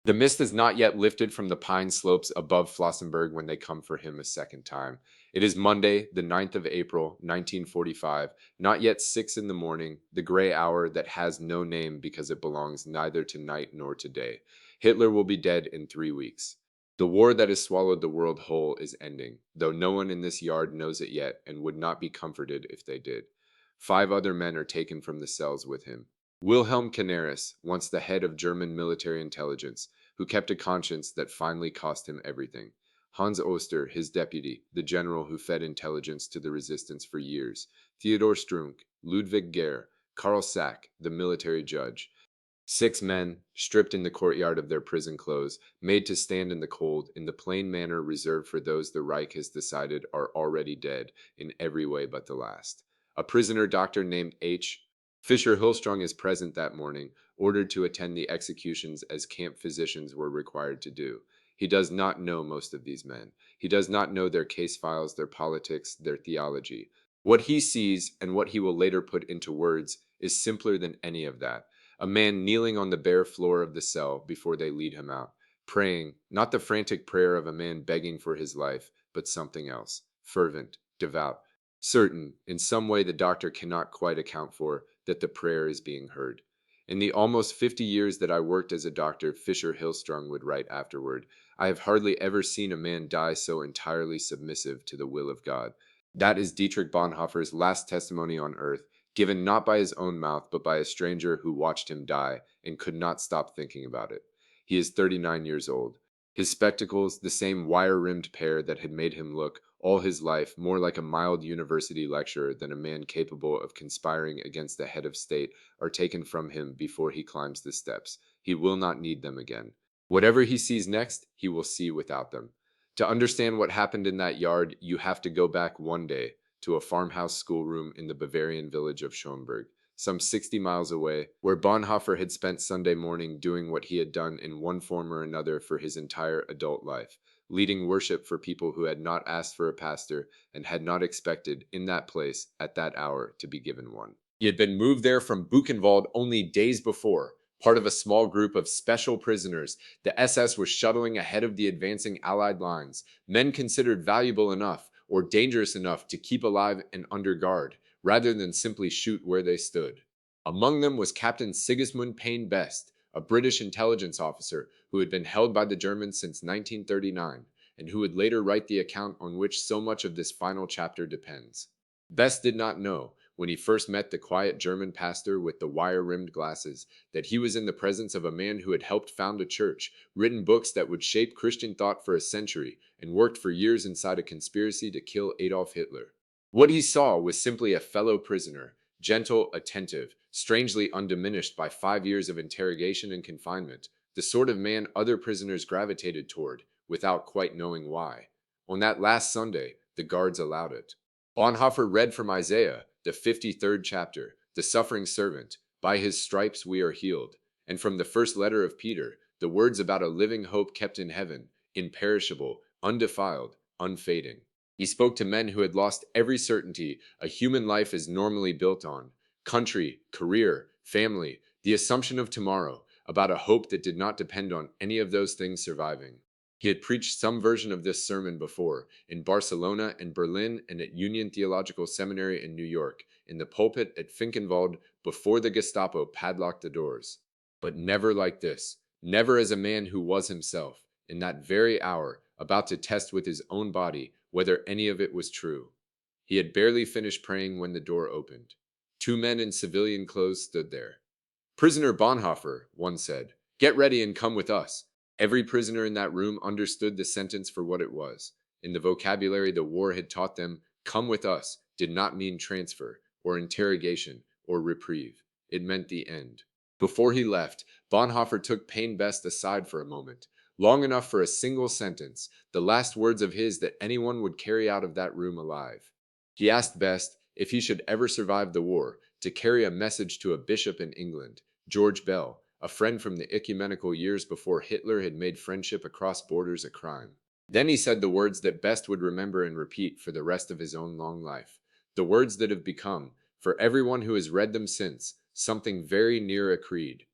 The mist is not yet lifted from the pine slopes above Flossenbürg when they come for him a second time. It is Monday, the 9th of April, 1945, not yet 6 in the morning, the gray hour that has no name because it belongs neither to night nor to day. Hitler will be dead in 3 weeks. The war that has swallowed the world whole is ending, though no one in this yard knows it yet and would not be comforted if they did. 5 other men are taken from the cells with him. Wilhelm Canaris, once the head of German military intelligence, who kept a conscience that finally cost him everything. Hans Oster, his deputy, the general who fed intelligence to the resistance for years. Theodor Strunk, Ludwig Gehr, Karl Sack, the military judge. 6 men, stripped in the courtyard of their prison clothes, made to stand in the cold, in the plain manner reserved for those the Reich has decided are already dead, in every way but the last. A prisoner doctor named H. Fischer Hillstrung is present that morning, ordered to attend the executions as camp physicians were required to do. He does not know most of these men. He does not know their case files, their politics, their theology. What he sees, and what he will later put into words, is simpler than any of that. A man kneeling on the bare floor of the cell before they lead him out, praying, not the frantic prayer of a man begging for his life, but something else, fervent, devout, certain, in some way the doctor cannot quite account for, that the prayer is being heard. In the almost 50 years that I worked as a doctor, Fischer Hillstrung would write afterward, I have hardly ever seen a man die so entirely submissive to the will of God. That is Dietrich Bonhoeffer's last testimony on earth, given not by his own mouth, but by a stranger who watched him die and could not stop thinking about it. He is 39 years old. His spectacles, the same wire-rimmed pair that had made him look, all his life, more like a mild university lecturer than a man capable of conspiring against the head of state, are taken from him before he climbs the steps. He will not need them again. Whatever he sees next, he will see without them. To understand what happened in that yard, you have to go back one day to a farmhouse schoolroom in the Bavarian village of Schönberg, some 60 miles away, where Bonhoeffer had spent Sunday morning doing what he had done in one form or another for his entire adult life, leading worship for people who had not asked for a pastor and had not expected, in that place, at that hour, to be given one. He had been moved there from Buchenwald only days before, part of a small group of special prisoners. The SS was shuttling ahead of the advancing Allied lines, men considered valuable enough or dangerous enough to keep alive and under guard, rather than simply shoot where they stood. Among them was Captain Sigismund Payne Best, a British intelligence officer who had been held by the Germans since 1939, and who would later write the account on which so much of this final chapter depends. Best did not know, when he first met the quiet German pastor with the wire-rimmed glasses, that he was in the presence of a man who had helped found a church, written books that would shape Christian thought for a century, and worked for years inside a conspiracy to kill Adolf Hitler. What he saw was simply a fellow prisoner, gentle, attentive, strangely undiminished by 5 years of interrogation and confinement, the sort of man other prisoners gravitated toward, without quite knowing why. On that last Sunday, the guards allowed it. Bonhoeffer read from Isaiah, the 53rd chapter, the suffering servant, by his stripes we are healed, and from the first letter of Peter, the words about a living hope kept in heaven, imperishable, undefiled, unfading. He spoke to men who had lost every certainty a human life is normally built on, country, career, family, the assumption of tomorrow, about a hope that did not depend on any of those things surviving. He had preached some version of this sermon before, in Barcelona and Berlin and at Union Theological Seminary in New York, in the pulpit at Finkenwalde before the Gestapo padlocked the doors. But never like this, never as a man who was himself, in that very hour, about to test with his own body whether any of it was true. He had barely finished praying when the door opened. 2 men in civilian clothes stood there. "Prisoner Bonhoeffer," one said, "get ready and come with us." Every prisoner in that room understood the sentence for what it was. In the vocabulary the war had taught them, "come with us" did not mean transfer, or interrogation, or reprieve. It meant the end. Before he left, Bonhoeffer took Payne Best aside for a moment, long enough for a single sentence, the last words of his that anyone would carry out of that room alive. He asked Best, if he should ever survive the war, to carry a message to a bishop in England, George Bell, a friend from the ecumenical years before Hitler had made friendship across borders a crime. Then he said the words that Best would remember and repeat for the rest of his own long life, the words that have become, for everyone who has read them since, something very near a creed.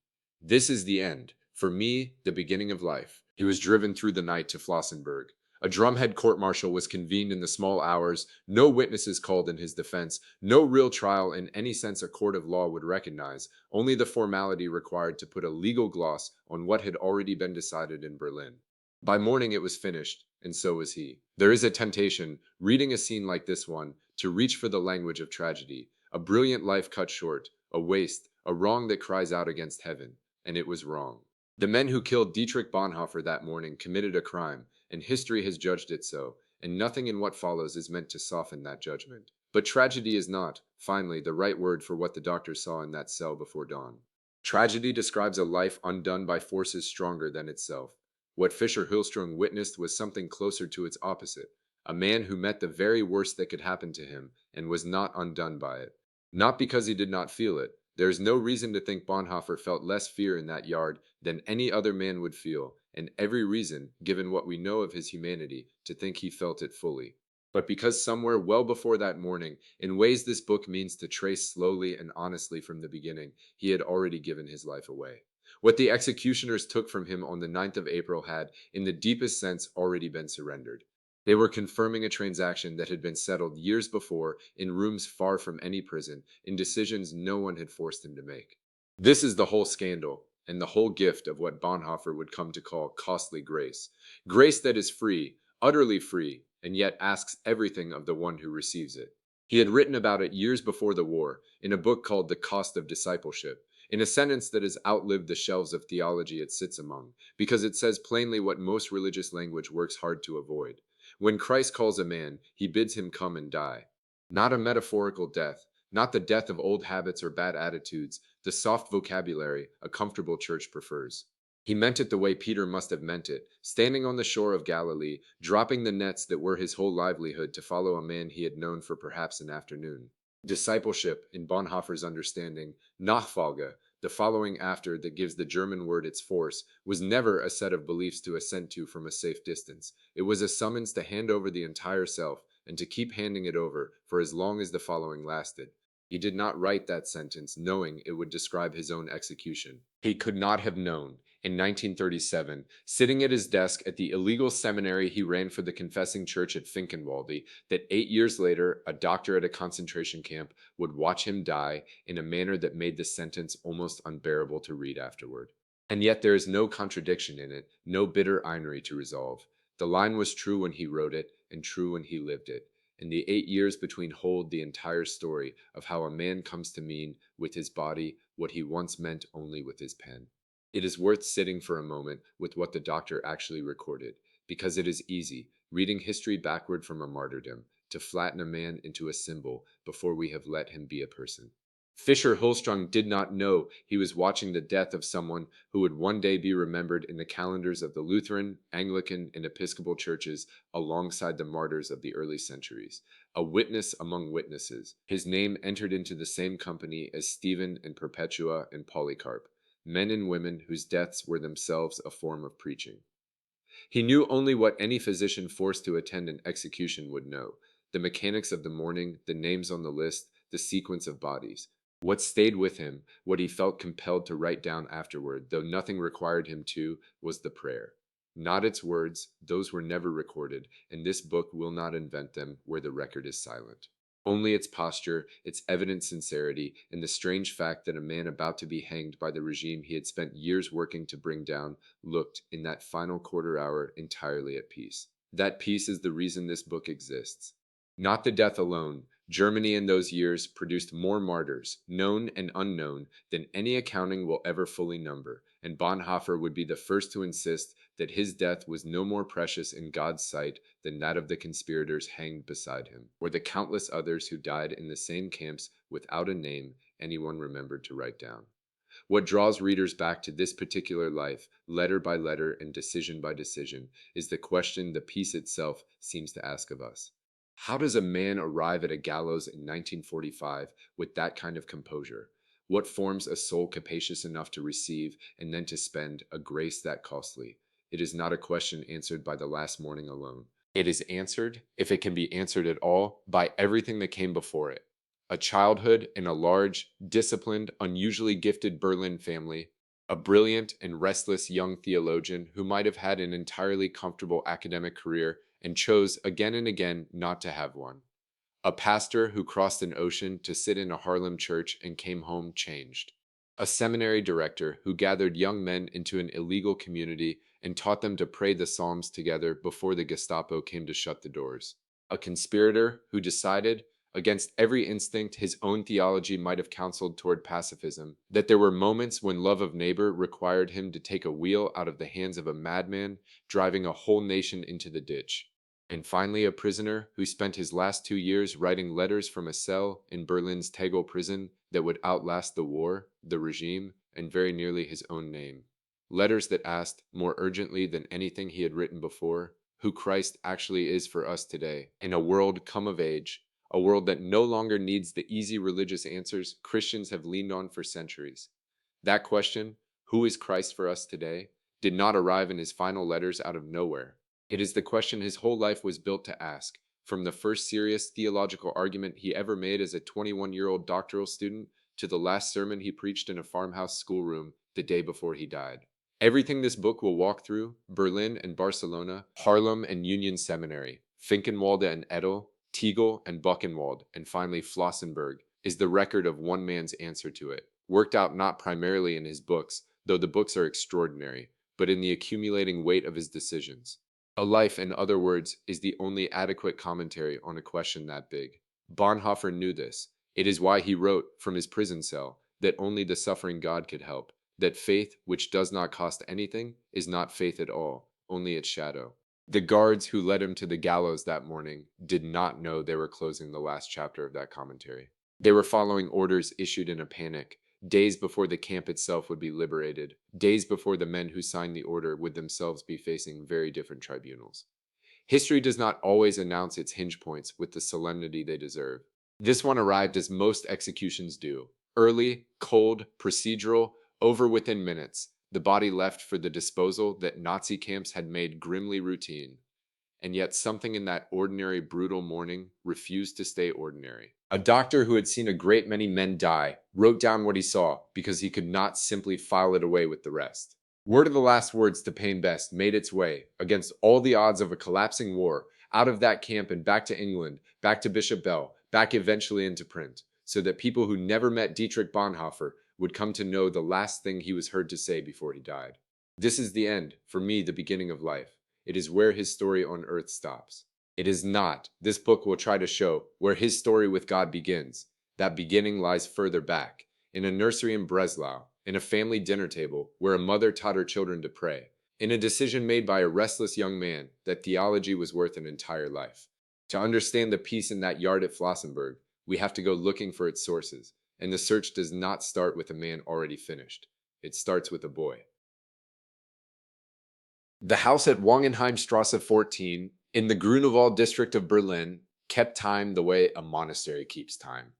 "This is the end. For me, the beginning of life. He was driven through the night to Flossenbürg. A drumhead court-martial was convened in the small hours, no witnesses called in his defense, no real trial in any sense a court of law would recognize, only the formality required to put a legal gloss on what had already been decided in Berlin. By morning it was finished, and so was he. There is a temptation, reading a scene like this one, to reach for the language of tragedy, a brilliant life cut short, a waste, a wrong that cries out against heaven, and it was wrong. The men who killed Dietrich Bonhoeffer that morning committed a crime, and history has judged it so, and nothing in what follows is meant to soften that judgment. But tragedy is not, finally, the right word for what the doctor saw in that cell before dawn. Tragedy describes a life undone by forces stronger than itself. What Fischer Hillström witnessed was something closer to its opposite, a man who met the very worst that could happen to him and was not undone by it. Not because he did not feel it. There is no reason to think Bonhoeffer felt less fear in that yard than any other man would feel, and every reason, given what we know of his humanity, to think he felt it fully. But because somewhere well before that morning, in ways this book means to trace slowly and honestly from the beginning, he had already given his life away. What the executioners took from him on the 9th of April had, in the deepest sense, already been surrendered. They were confirming a transaction that had been settled years before in rooms far from any prison, in decisions no one had forced him to make. This is the whole scandal, and the whole gift of what Bonhoeffer would come to call costly grace. Grace that is free, utterly free, and yet asks everything of the one who receives it. He had written about it years before the war, in a book called The Cost of Discipleship, in a sentence that has outlived the shelves of theology it sits among, because it says plainly what most religious language works hard to avoid. When Christ calls a man, he bids him come and die. Not a metaphorical death, not the death of old habits or bad attitudes, the soft vocabulary a comfortable church prefers. He meant it the way Peter must have meant it, standing on the shore of Galilee, dropping the nets that were his whole livelihood to follow a man he had known for perhaps an afternoon. Discipleship, in Bonhoeffer's understanding, Nachfolge, the following after that gives the German word its force, was never a set of beliefs to assent to from a safe distance. It was a summons to hand over the entire self, and to keep handing it over for as long as the following lasted. He did not write that sentence knowing it would describe his own execution. He could not have known, in 1937, sitting at his desk at the illegal seminary he ran for the confessing church at Finkenwalde, that 8 years later, a doctor at a concentration camp would watch him die in a manner that made the sentence almost unbearable to read afterward. And yet there is no contradiction in it, no bitter irony to resolve. The line was true when he wrote it, and true when he lived it. And the 8 years between hold the entire story of how a man comes to mean with his body what he once meant only with his pen. It is worth sitting for a moment with what the doctor actually recorded, because it is easy, reading history backward from a martyrdom, to flatten a man into a symbol before we have let him be a person. Fischer Hillström did not know he was watching the death of someone who would one day be remembered in the calendars of the Lutheran, Anglican, and Episcopal churches alongside the martyrs of the early centuries. A witness among witnesses, his name entered into the same company as Stephen and Perpetua and Polycarp, men and women whose deaths were themselves a form of preaching. He knew only what any physician forced to attend an execution would know, the mechanics of the mourning, the names on the list, the sequence of bodies. What stayed with him, what he felt compelled to write down afterward, though nothing required him to, was the prayer. Not its words, those were never recorded, and this book will not invent them where the record is silent. Only its posture, its evident sincerity, and the strange fact that a man about to be hanged by the regime he had spent years working to bring down looked, in that final quarter hour, entirely at peace. That peace is the reason this book exists. Not the death alone. Germany in those years produced more martyrs, known and unknown, than any accounting will ever fully number, and Bonhoeffer would be the first to insist that his death was no more precious in God's sight than that of the conspirators hanged beside him, or the countless others who died in the same camps without a name anyone remembered to write down. What draws readers back to this particular life, letter by letter and decision by decision, is the question the piece itself seems to ask of us. How does a man arrive at a gallows in 1945 with that kind of composure? What forms a soul capacious enough to receive and then to spend a grace that costly? It is not a question answered by the last morning alone. It is answered, if it can be answered at all, by everything that came before it. A childhood in a large, disciplined, unusually gifted Berlin family, A brilliant and restless young theologian who might have had an entirely comfortable academic career and chose again and again not to have one. A pastor who crossed an ocean to sit in a Harlem church and came home changed. A seminary director who gathered young men into an illegal community and taught them to pray the Psalms together before the Gestapo came to shut the doors. A conspirator who decided, against every instinct his own theology might have counseled toward pacifism, that there were moments when love of neighbor required him to take a wheel out of the hands of a madman driving a whole nation into the ditch. And finally, a prisoner who spent his last 2 years writing letters from a cell in Berlin's Tegel prison that would outlast the war, the regime, and very nearly his own name. Letters that asked, more urgently than anything he had written before, who Christ actually is for us today, in a world come of age, a world that no longer needs the easy religious answers Christians have leaned on for centuries. That question, who is Christ for us today, did not arrive in his final letters out of nowhere. It is the question his whole life was built to ask, from the first serious theological argument he ever made as a 21-year-old doctoral student to the last sermon he preached in a farmhouse schoolroom the day before he died. Everything this book will walk through, Berlin and Barcelona, Harlem and Union Seminary, Finkenwalde and Edel, Tegel and Buchenwald, and finally Flossenbürg, is the record of one man's answer to it, worked out not primarily in his books, though the books are extraordinary, but in the accumulating weight of his decisions. A life, in other words, is the only adequate commentary on a question that big. Bonhoeffer knew this. It is why he wrote, from his prison cell, that only the suffering God could help, that faith, which does not cost anything, is not faith at all, only its shadow. The guards who led him to the gallows that morning did not know they were closing the last chapter of that commentary. They were following orders issued in a panic, days before the camp itself would be liberated, days before the men who signed the order would themselves be facing very different tribunals. History does not always announce its hinge points with the solemnity they deserve. This one arrived as most executions do. Early, cold, procedural, over within minutes, the body left for the disposal that Nazi camps had made grimly routine. And yet something in that ordinary, brutal morning refused to stay ordinary. A doctor who had seen a great many men die wrote down what he saw because he could not simply file it away with the rest. Word of the last words to Payne Best made its way, against all the odds of a collapsing war, out of that camp and back to England, back to Bishop Bell, back eventually into print, so that people who never met Dietrich Bonhoeffer would come to know the last thing he was heard to say before he died. This is the end, for me, the beginning of life. It is where his story on earth stops. It is not, this book will try to show, where his story with God begins. That beginning lies further back, in a nursery in Breslau, in a family dinner table where a mother taught her children to pray, in a decision made by a restless young man that theology was worth an entire life. To understand the peace in that yard at Flossenbürg, we have to go looking for its sources, and the search does not start with a man already finished. It starts with a boy. The house at Wangenheimstrasse 14, in the Grunewald district of Berlin, kept time the way a monastery keeps time.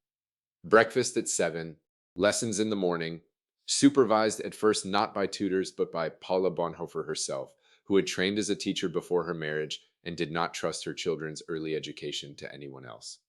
Breakfast at 7, lessons in the morning, supervised at first not by tutors but by Paula Bonhoeffer herself, who had trained as a teacher before her marriage and did not trust her children's early education to anyone else.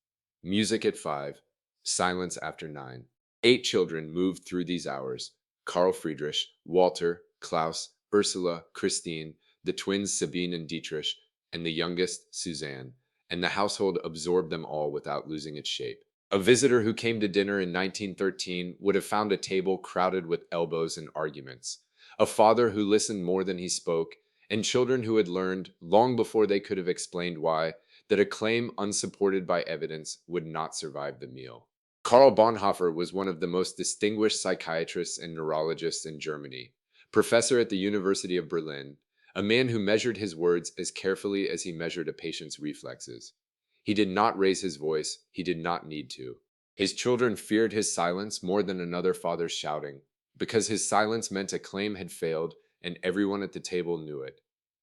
Music at 5, silence after 9. 8 children moved through these hours: Carl Friedrich, Walter, Klaus, Ursula, Christine, the twins Sabine and Dietrich, and the youngest, Suzanne, and the household absorbed them all without losing its shape. A visitor who came to dinner in 1913 would have found a table crowded with elbows and arguments, a father who listened more than he spoke, and children who had learned, long before they could have explained why, that a claim unsupported by evidence would not survive the meal. Karl Bonhoeffer was one of the most distinguished psychiatrists and neurologists in Germany, professor at the University of Berlin, a man who measured his words as carefully as he measured a patient's reflexes. He did not raise his voice, he did not need to. His children feared his silence more than another father's shouting, because his silence meant a claim had failed and everyone at the table knew it.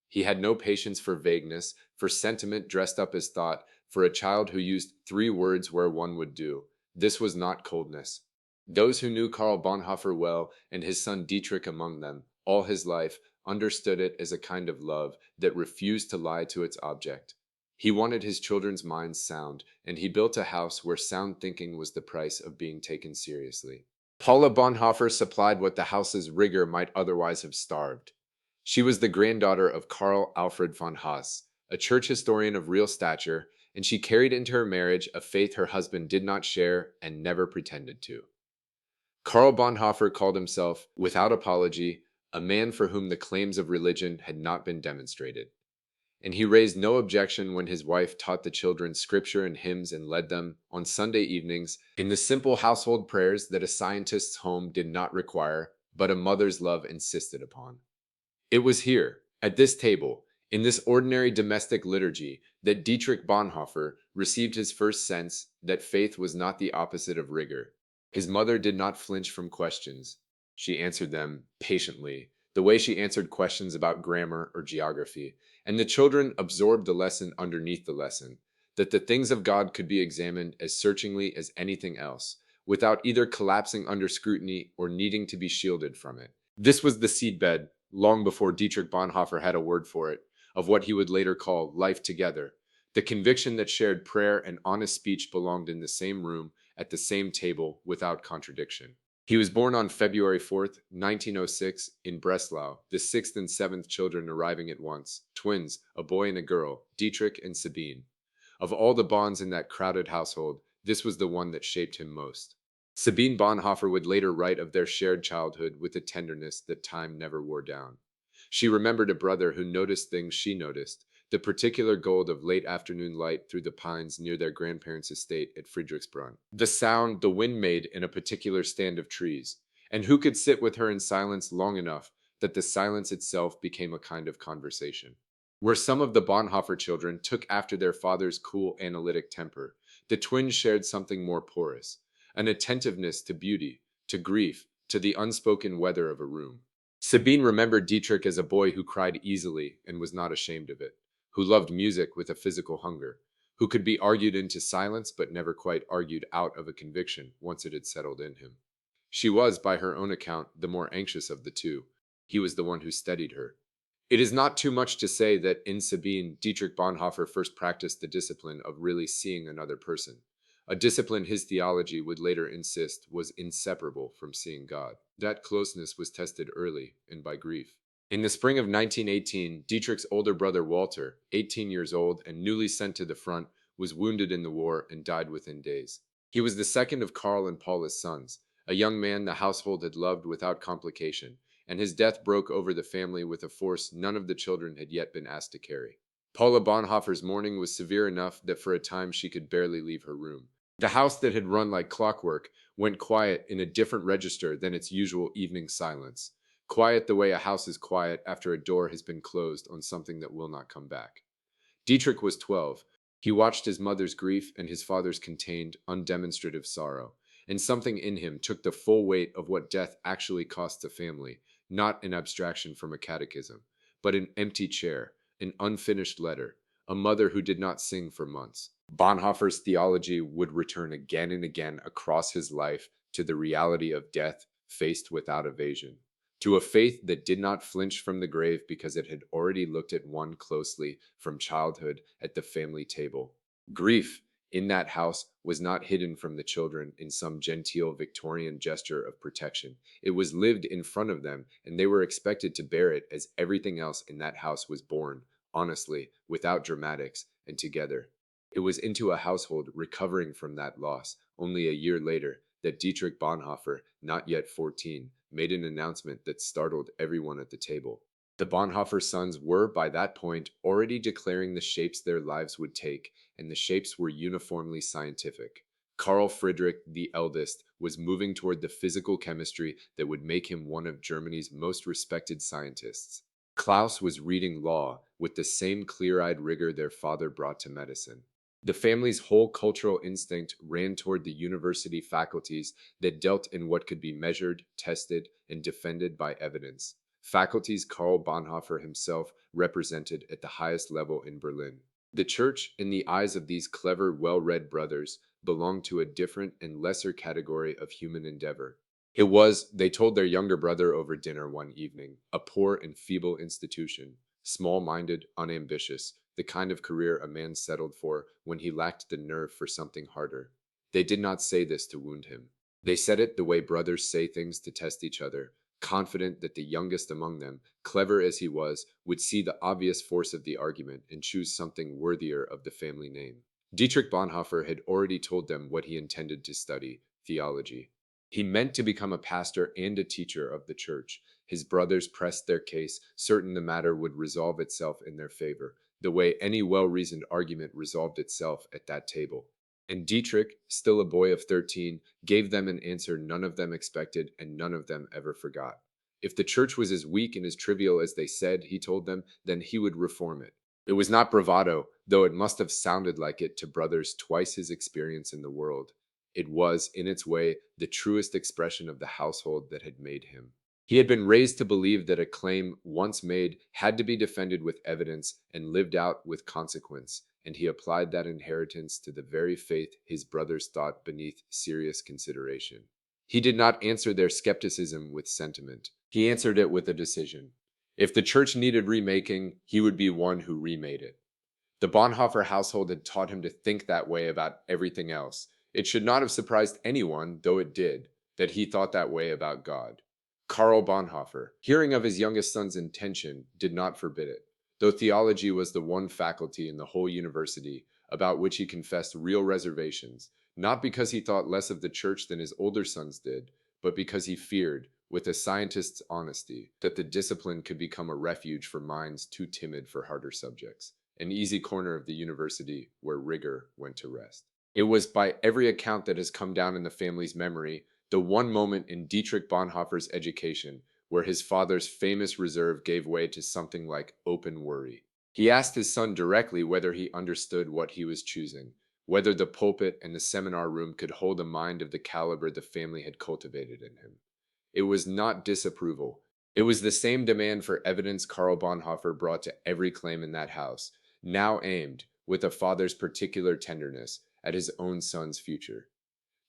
He had no patience for vagueness, for sentiment dressed up as thought, for a child who used 3 words where one would do. This was not coldness. Those who knew Karl Bonhoeffer well, and his son Dietrich among them, all his life, understood it as a kind of love that refused to lie to its object. He wanted his children's minds sound, and he built a house where sound thinking was the price of being taken seriously. Paula Bonhoeffer supplied what the house's rigor might otherwise have starved. She was the granddaughter of Karl Alfred von Haas, a church historian of real stature, and she carried into her marriage a faith her husband did not share and never pretended to. Karl Bonhoeffer called himself, without apology, a man for whom the claims of religion had not been demonstrated. And he raised no objection when his wife taught the children scripture and hymns and led them, on Sunday evenings, in the simple household prayers that a scientist's home did not require, but a mother's love insisted upon. It was here, at this table, in this ordinary domestic liturgy, that Dietrich Bonhoeffer received his first sense that faith was not the opposite of rigor. His mother did not flinch from questions. She answered them patiently, the way she answered questions about grammar or geography, and the children absorbed the lesson underneath the lesson, that the things of God could be examined as searchingly as anything else, without either collapsing under scrutiny or needing to be shielded from it. This was the seedbed, long before Dietrich Bonhoeffer had a word for it, of what he would later call life together, the conviction that shared prayer and honest speech belonged in the same room, at the same table, without contradiction. He was born on February 4th, 1906, in Breslau, the sixth and seventh children arriving at once, twins, a boy and a girl, Dietrich and Sabine. Of all the bonds in that crowded household, this was the one that shaped him most. Sabine Bonhoeffer would later write of their shared childhood with a tenderness that time never wore down. She remembered a brother who noticed things she noticed, the particular gold of late afternoon light through the pines near their grandparents' estate at Friedrichsbrunn, the sound the wind made in a particular stand of trees, and who could sit with her in silence long enough that the silence itself became a kind of conversation. Where some of the Bonhoeffer children took after their father's cool analytic temper, the twins shared something more porous, an attentiveness to beauty, to grief, to the unspoken weather of a room. Sabine remembered Dietrich as a boy who cried easily and was not ashamed of it, who loved music with a physical hunger, who could be argued into silence but never quite argued out of a conviction once it had settled in him. She was, by her own account, the more anxious of the two. He was the one who steadied her. It is not too much to say that in Sabine, Dietrich Bonhoeffer first practiced the discipline of really seeing another person, a discipline his theology would later insist was inseparable from seeing God. That closeness was tested early and by grief. In the spring of 1918, Dietrich's older brother Walter, 18 years old and newly sent to the front, was wounded in the war and died within days. He was the second of Karl and Paula's sons, a young man the household had loved without complication, and his death broke over the family with a force none of the children had yet been asked to carry. Paula Bonhoeffer's mourning was severe enough that for a time she could barely leave her room. The house that had run like clockwork went quiet in a different register than its usual evening silence. Quiet the way a house is quiet after a door has been closed on something that will not come back. Dietrich was 12. He watched his mother's grief and his father's contained, undemonstrative sorrow, and something in him took the full weight of what death actually costs a family, not an abstraction from a catechism, but an empty chair, an unfinished letter, a mother who did not sing for months. Bonhoeffer's theology would return again and again across his life to the reality of death faced without evasion, to a faith that did not flinch from the grave because it had already looked at one closely from childhood at the family table. Grief in that house was not hidden from the children in some genteel Victorian gesture of protection. It was lived in front of them, and they were expected to bear it as everything else in that house was born, honestly, without dramatics, and together. It was into a household recovering from that loss, only a year later, that Dietrich Bonhoeffer, not yet 14, made an announcement that startled everyone at the table. The Bonhoeffer sons were, by that point, already declaring the shapes their lives would take, and the shapes were uniformly scientific. Carl Friedrich, the eldest, was moving toward the physical chemistry that would make him one of Germany's most respected scientists. Klaus was reading law with the same clear-eyed rigor their father brought to medicine. The family's whole cultural instinct ran toward the university faculties that dealt in what could be measured, tested, and defended by evidence. Faculties Karl Bonhoeffer himself represented at the highest level in Berlin. The church, in the eyes of these clever, well-read brothers, belonged to a different and lesser category of human endeavor. It was, they told their younger brother over dinner one evening, a poor and feeble institution, small-minded, unambitious, the kind of career a man settled for when he lacked the nerve for something harder. They did not say this to wound him. They said it the way brothers say things to test each other, confident that the youngest among them, clever as he was, would see the obvious force of the argument and choose something worthier of the family name. Dietrich Bonhoeffer had already told them what he intended to study: theology. He meant to become a pastor and a teacher of the church. His brothers pressed their case, certain the matter would resolve itself in their favor, the way any well-reasoned argument resolved itself at that table. And Dietrich, still a boy of 13, gave them an answer none of them expected and none of them ever forgot. If the church was as weak and as trivial as they said, he told them, then he would reform it. It was not bravado, though it must have sounded like it to brothers twice his experience in the world. It was, in its way, the truest expression of the household that had made him. He had been raised to believe that a claim once made had to be defended with evidence and lived out with consequence, and he applied that inheritance to the very faith his brothers thought beneath serious consideration. He did not answer their skepticism with sentiment. He answered it with a decision. If the church needed remaking, he would be one who remade it. The Bonhoeffer household had taught him to think that way about everything else. It should not have surprised anyone, though it did, that he thought that way about God. Karl Bonhoeffer, hearing of his youngest son's intention, did not forbid it, though theology was the one faculty in the whole university about which he confessed real reservations, not because he thought less of the church than his older sons did, but because he feared, with a scientist's honesty, that the discipline could become a refuge for minds too timid for harder subjects, an easy corner of the university where rigor went to rest. It was, by every account that has come down in the family's memory, the one moment in Dietrich Bonhoeffer's education where his father's famous reserve gave way to something like open worry. He asked his son directly whether he understood what he was choosing, whether the pulpit and the seminar room could hold a mind of the caliber the family had cultivated in him. It was not disapproval. It was the same demand for evidence Karl Bonhoeffer brought to every claim in that house, now aimed, with a father's particular tenderness, at his own son's future.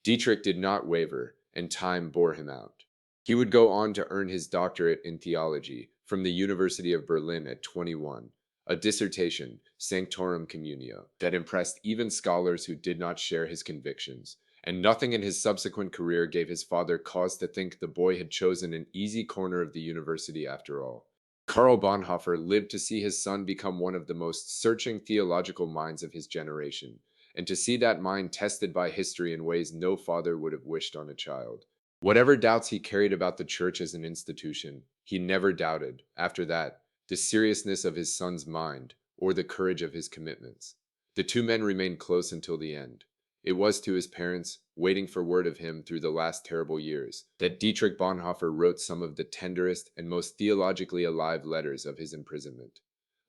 Dietrich did not waver, and time bore him out. He would go on to earn his doctorate in theology from the University of Berlin at 21, a dissertation, Sanctorum Communio, that impressed even scholars who did not share his convictions, and nothing in his subsequent career gave his father cause to think the boy had chosen an easy corner of the university after all. Karl Bonhoeffer lived to see his son become one of the most searching theological minds of his generation, and to see that mind tested by history in ways no father would have wished on a child. Whatever doubts he carried about the church as an institution, he never doubted, after that, the seriousness of his son's mind or the courage of his commitments. The two men remained close until the end. It was to his parents, waiting for word of him through the last terrible years, that Dietrich Bonhoeffer wrote some of the tenderest and most theologically alive letters of his imprisonment.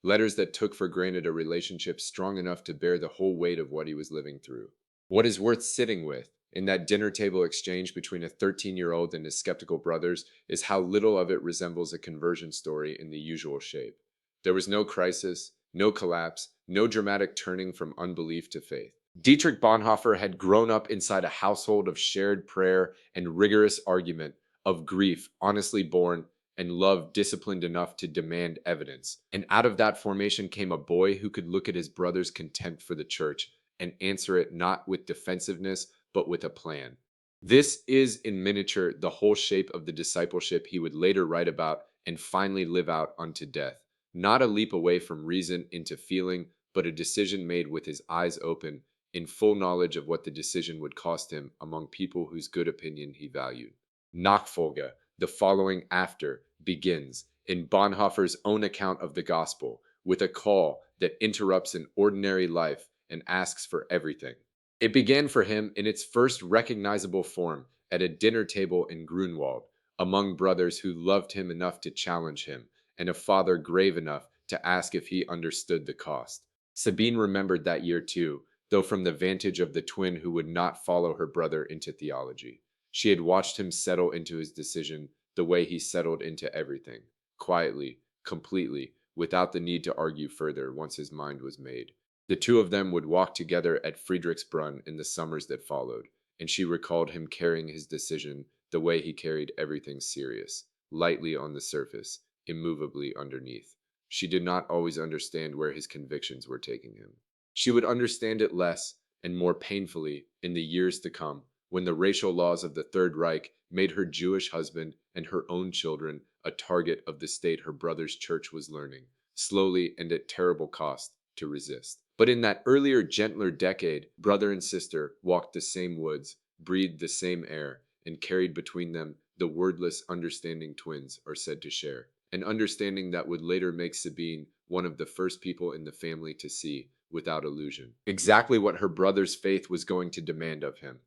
Letters that took for granted a relationship strong enough to bear the whole weight of what he was living through. What is worth sitting with in that dinner table exchange between a 13-year-old and his skeptical brothers is how little of it resembles a conversion story in the usual shape. There was no crisis, no collapse, no dramatic turning from unbelief to faith. Dietrich Bonhoeffer had grown up inside a household of shared prayer and rigorous argument, of grief honestly borne and love disciplined enough to demand evidence. And out of that formation came a boy who could look at his brother's contempt for the church and answer it not with defensiveness, but with a plan. This is, in miniature, the whole shape of the discipleship he would later write about and finally live out unto death. Not a leap away from reason into feeling, but a decision made with his eyes open, in full knowledge of what the decision would cost him among people whose good opinion he valued. Nachfolge, the following after, begins, in Bonhoeffer's own account of the gospel, with a call that interrupts an ordinary life and asks for everything. It began for him in its first recognizable form at a dinner table in Grunwald, among brothers who loved him enough to challenge him, and a father grave enough to ask if he understood the cost. Sabine remembered that year too, though from the vantage of the twin who would not follow her brother into theology. She had watched him settle into his decision the way he settled into everything, quietly, completely, without the need to argue further once his mind was made. The two of them would walk together at Friedrichsbrunn in the summers that followed, and she recalled him carrying his decision the way he carried everything serious, lightly on the surface, immovably underneath. She did not always understand where his convictions were taking him. She would understand it less and more painfully in the years to come, when the racial laws of the Third Reich made her Jewish husband and her own children a target of the state her brother's church was learning, slowly and at terrible cost, to resist. But in that earlier, gentler decade, brother and sister walked the same woods, breathed the same air, and carried between them the wordless understanding twins are said to share. An understanding that would later make Sabine one of the first people in the family to see, without illusion, exactly what her brother's faith was going to demand of him.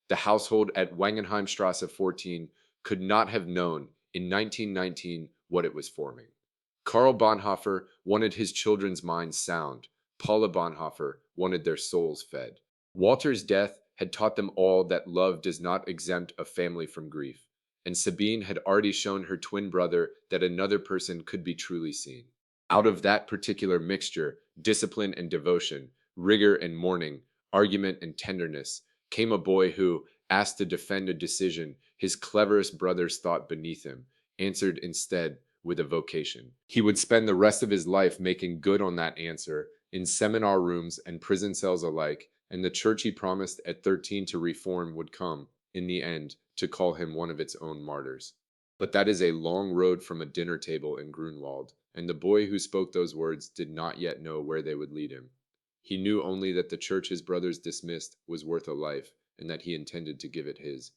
The household at Wangenheimstrasse 14 could not have known in 1919 what it was forming. Karl Bonhoeffer wanted his children's minds sound. Paula Bonhoeffer wanted their souls fed. Walter's death had taught them all that love does not exempt a family from grief, and Sabine had already shown her twin brother that another person could be truly seen. Out of that particular mixture, discipline and devotion, rigor and mourning, argument and tenderness, came a boy who, asked to defend a decision his cleverest brothers thought beneath him, answered instead with a vocation. He would spend the rest of his life making good on that answer in seminar rooms and prison cells alike, and the church he promised at 13 to reform would come, in the end, to call him one of its own martyrs. But that is a long road from a dinner table in Grunwald, and the boy who spoke those words did not yet know where they would lead him. He knew only that the church his brothers dismissed was worth a life, and that he intended to give it his.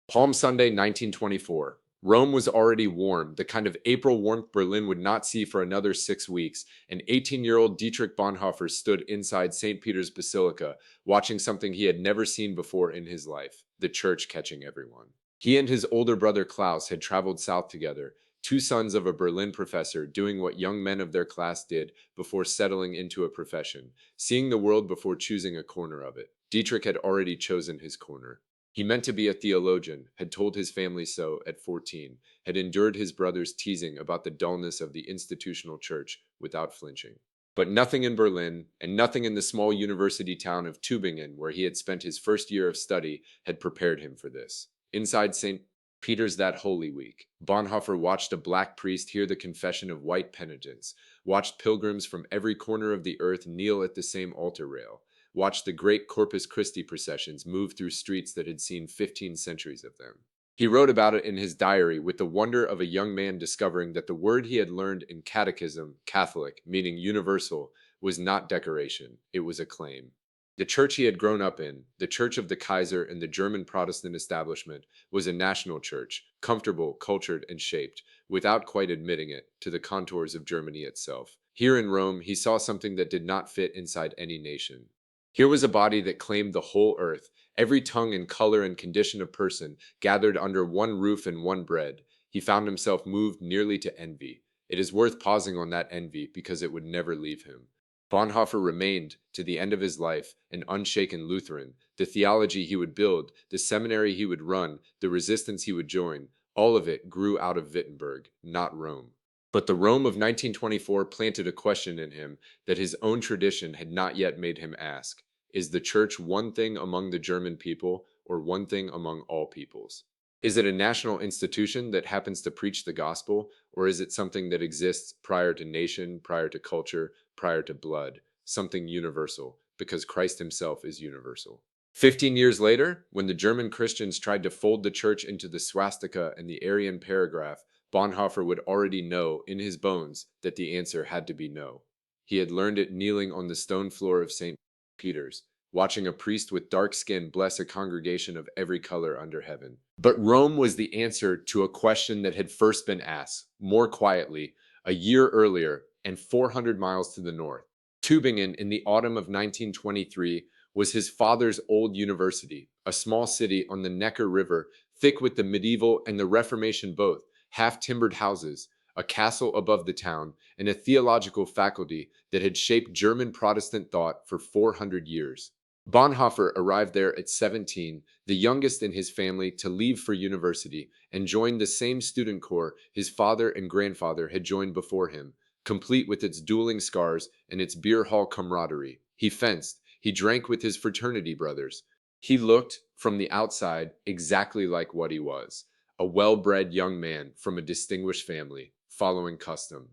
Palm Sunday, 1924. Rome was already warm, the kind of April warmth Berlin would not see for another 6 weeks, and 18-year-old Dietrich Bonhoeffer stood inside St. Peter's Basilica, watching something he had never seen before in his life, the church catching everyone. He and his older brother Klaus had traveled south together, two sons of a Berlin professor doing what young men of their class did before settling into a profession, seeing the world before choosing a corner of it. Dietrich had already chosen his corner. He meant to be a theologian, had told his family so at 14, had endured his brother's teasing about the dullness of the institutional church without flinching. But nothing in Berlin, and nothing in the small university town of Tübingen, where he had spent his first year of study, had prepared him for this. Inside St. Peter's that Holy Week, Bonhoeffer watched a black priest hear the confession of white penitents, watched pilgrims from every corner of the earth kneel at the same altar rail, watched the great Corpus Christi processions move through streets that had seen 15 centuries of them. He wrote about it in his diary with the wonder of a young man discovering that the word he had learned in catechism, Catholic, meaning universal, was not decoration, it was a claim. The church he had grown up in, the Church of the Kaiser and the German Protestant establishment, was a national church, comfortable, cultured, and shaped, without quite admitting it, to the contours of Germany itself. Here in Rome, he saw something that did not fit inside any nation. Here was a body that claimed the whole earth, every tongue and color and condition of person gathered under one roof and one bread. He found himself moved nearly to envy. It is worth pausing on that envy because it would never leave him. Bonhoeffer remained, to the end of his life, an unshaken Lutheran. The theology he would build, the seminary he would run, the resistance he would join, all of it grew out of Wittenberg, not Rome. But the Rome of 1924 planted a question in him that his own tradition had not yet made him ask. Is the church one thing among the German people, or one thing among all peoples? Is it a national institution that happens to preach the gospel, or is it something that exists prior to nation, prior to culture, prior to blood, something universal, because Christ himself is universal? 15 years later, when the German Christians tried to fold the church into the swastika and the Aryan paragraph, Bonhoeffer would already know in his bones that the answer had to be no. He had learned it kneeling on the stone floor of St. Peter's, watching a priest with dark skin bless a congregation of every color under heaven. But Rome was the answer to a question that had first been asked, more quietly, a year earlier and 400 miles to the north. Tübingen, in the autumn of 1923, was his father's old university, a small city on the Neckar River, thick with the medieval and the Reformation both, half-timbered houses, a castle above the town, and a theological faculty that had shaped German Protestant thought for 400 years. Bonhoeffer arrived there at 17, the youngest in his family to leave for university, and joined the same student corps his father and grandfather had joined before him, complete with its dueling scars and its beer hall camaraderie. He fenced, he drank with his fraternity brothers. He looked, from the outside, exactly like what he was, a well-bred young man from a distinguished family, following custom.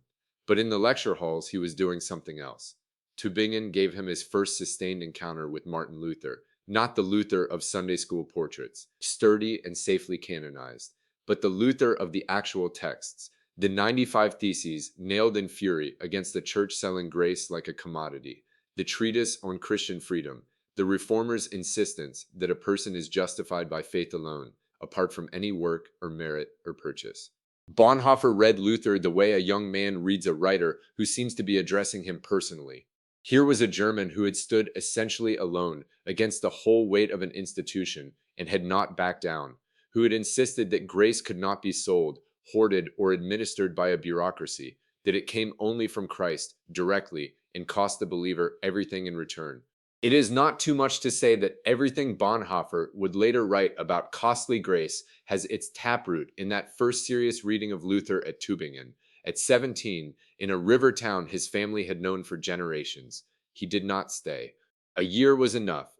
But in the lecture halls, he was doing something else. Tübingen gave him his first sustained encounter with Martin Luther, not the Luther of Sunday school portraits, sturdy and safely canonized, but the Luther of the actual texts, the 95 Theses nailed in fury against the church selling grace like a commodity, the treatise on Christian freedom, the Reformers' insistence that a person is justified by faith alone, apart from any work or merit or purchase. Bonhoeffer read Luther the way a young man reads a writer who seems to be addressing him personally. Here was a German who had stood essentially alone against the whole weight of an institution and had not backed down, who had insisted that grace could not be sold, hoarded, or administered by a bureaucracy, that it came only from Christ, directly, and cost the believer everything in return. It is not too much to say that everything Bonhoeffer would later write about costly grace has its taproot in that first serious reading of Luther at Tübingen. At 17, in a river town his family had known for generations, he did not stay. A year was enough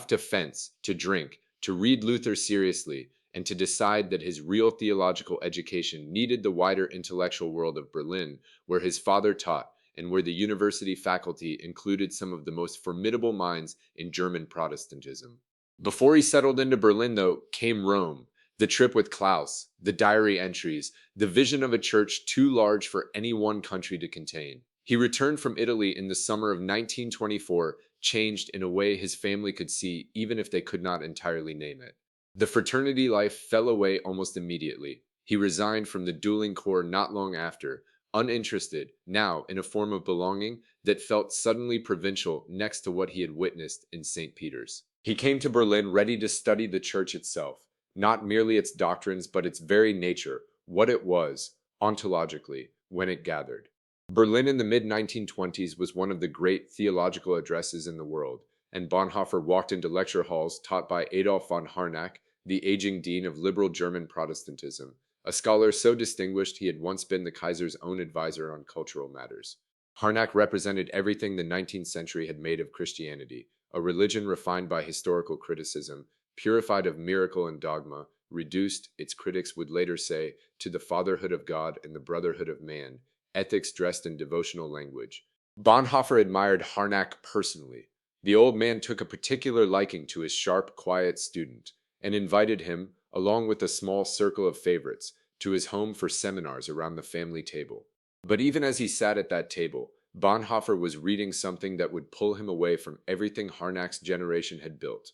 to fence, to drink, to read Luther seriously, and to decide that his real theological education needed the wider intellectual world of Berlin, where his father taught, and where the university faculty included some of the most formidable minds in German Protestantism. Before he settled into Berlin, though, came Rome, the trip with Klaus, the diary entries, the vision of a church too large for any one country to contain. He returned from Italy in the summer of 1924, changed in a way his family could see even if they could not entirely name it. The fraternity life fell away almost immediately. He resigned from the dueling corps not long after, uninterested, now in a form of belonging that felt suddenly provincial next to what he had witnessed in St. Peter's. He came to Berlin ready to study the church itself, not merely its doctrines, but its very nature, what it was, ontologically, when it gathered. Berlin in the mid-1920s was one of the great theological addresses in the world, and Bonhoeffer walked into lecture halls taught by Adolf von Harnack, the aging dean of liberal German Protestantism, a scholar so distinguished he had once been the Kaiser's own advisor on cultural matters. Harnack represented everything the 19th century had made of Christianity, a religion refined by historical criticism, purified of miracle and dogma, reduced, its critics would later say, to the fatherhood of God and the brotherhood of man, ethics dressed in devotional language. Bonhoeffer admired Harnack personally. The old man took a particular liking to his sharp, quiet student, and invited him, along with a small circle of favorites, to his home for seminars around the family table. But even as he sat at that table, Bonhoeffer was reading something that would pull him away from everything Harnack's generation had built.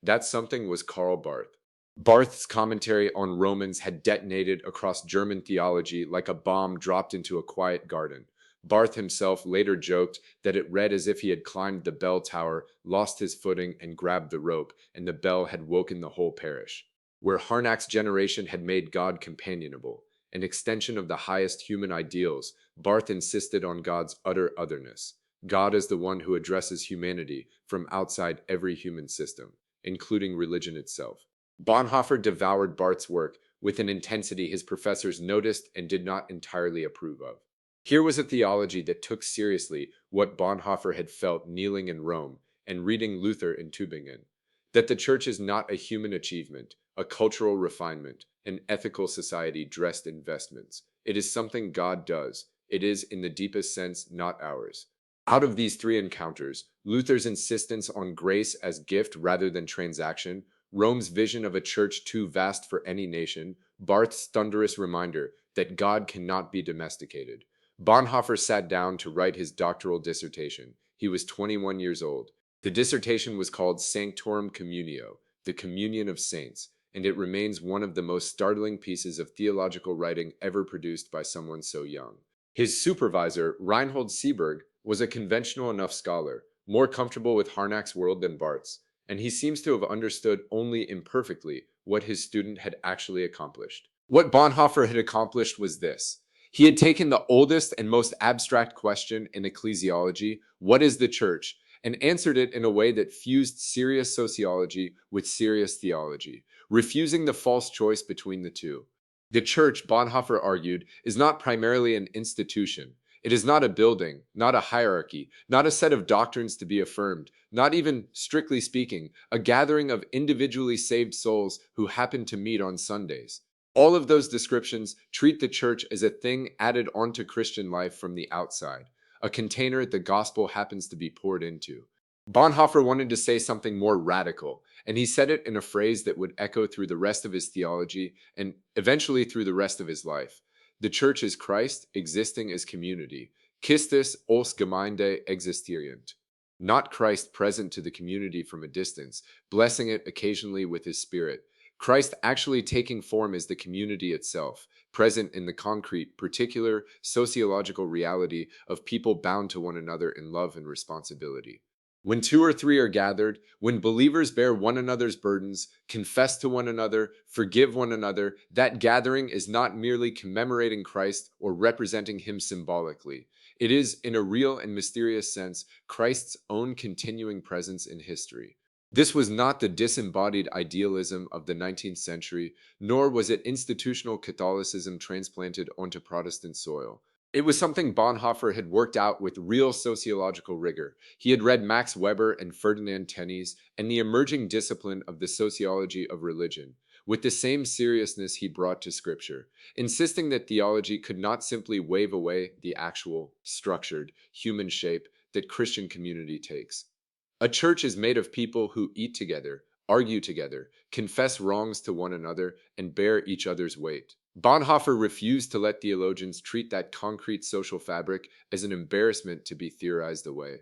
That something was Karl Barth. Barth's commentary on Romans had detonated across German theology like a bomb dropped into a quiet garden. Barth himself later joked that it read as if he had climbed the bell tower, lost his footing, and grabbed the rope, and the bell had woken the whole parish. Where Harnack's generation had made God companionable, an extension of the highest human ideals, Barth insisted on God's utter otherness. God is the one who addresses humanity from outside every human system, including religion itself. Bonhoeffer devoured Barth's work with an intensity his professors noticed and did not entirely approve of. Here was a theology that took seriously what Bonhoeffer had felt kneeling in Rome and reading Luther in Tübingen, that the church is not a human achievement, a cultural refinement, an ethical society dressed in vestments. It is something God does. It is, in the deepest sense, not ours. Out of these three encounters, Luther's insistence on grace as gift rather than transaction, Rome's vision of a church too vast for any nation, Barth's thunderous reminder that God cannot be domesticated. Bonhoeffer sat down to write his doctoral dissertation. He was 21 years old. The dissertation was called Sanctorum Communio, the Communion of Saints, and it remains one of the most startling pieces of theological writing ever produced by someone so young. His supervisor, Reinhold Seeberg, was a conventional enough scholar, more comfortable with Harnack's world than Barth's, and he seems to have understood only imperfectly what his student had actually accomplished. What Bonhoeffer had accomplished was this. He had taken the oldest and most abstract question in ecclesiology, what is the church, and answered it in a way that fused serious sociology with serious theology, refusing the false choice between the two. The church, Bonhoeffer argued, is not primarily an institution. It is not a building, not a hierarchy, not a set of doctrines to be affirmed, not even, strictly speaking, a gathering of individually saved souls who happen to meet on Sundays. All of those descriptions treat the church as a thing added onto Christian life from the outside, a container the gospel happens to be poured into. Bonhoeffer wanted to say something more radical, and he said it in a phrase that would echo through the rest of his theology and eventually through the rest of his life. The church is Christ, existing as community. Christus als Gemeinde existierend. Not Christ present to the community from a distance, blessing it occasionally with his spirit. Christ actually taking form as the community itself, present in the concrete, particular sociological reality of people bound to one another in love and responsibility. When two or three are gathered, when believers bear one another's burdens, confess to one another, forgive one another, that gathering is not merely commemorating Christ or representing him symbolically. It is, in a real and mysterious sense, Christ's own continuing presence in history. This was not the disembodied idealism of the 19th century, nor was it institutional Catholicism transplanted onto Protestant soil. It was something Bonhoeffer had worked out with real sociological rigor. He had read Max Weber and Ferdinand Tönnies and the emerging discipline of the sociology of religion, with the same seriousness he brought to Scripture, insisting that theology could not simply wave away the actual, structured, human shape that Christian community takes. A church is made of people who eat together, argue together, confess wrongs to one another, and bear each other's weight. Bonhoeffer refused to let theologians treat that concrete social fabric as an embarrassment to be theorized away.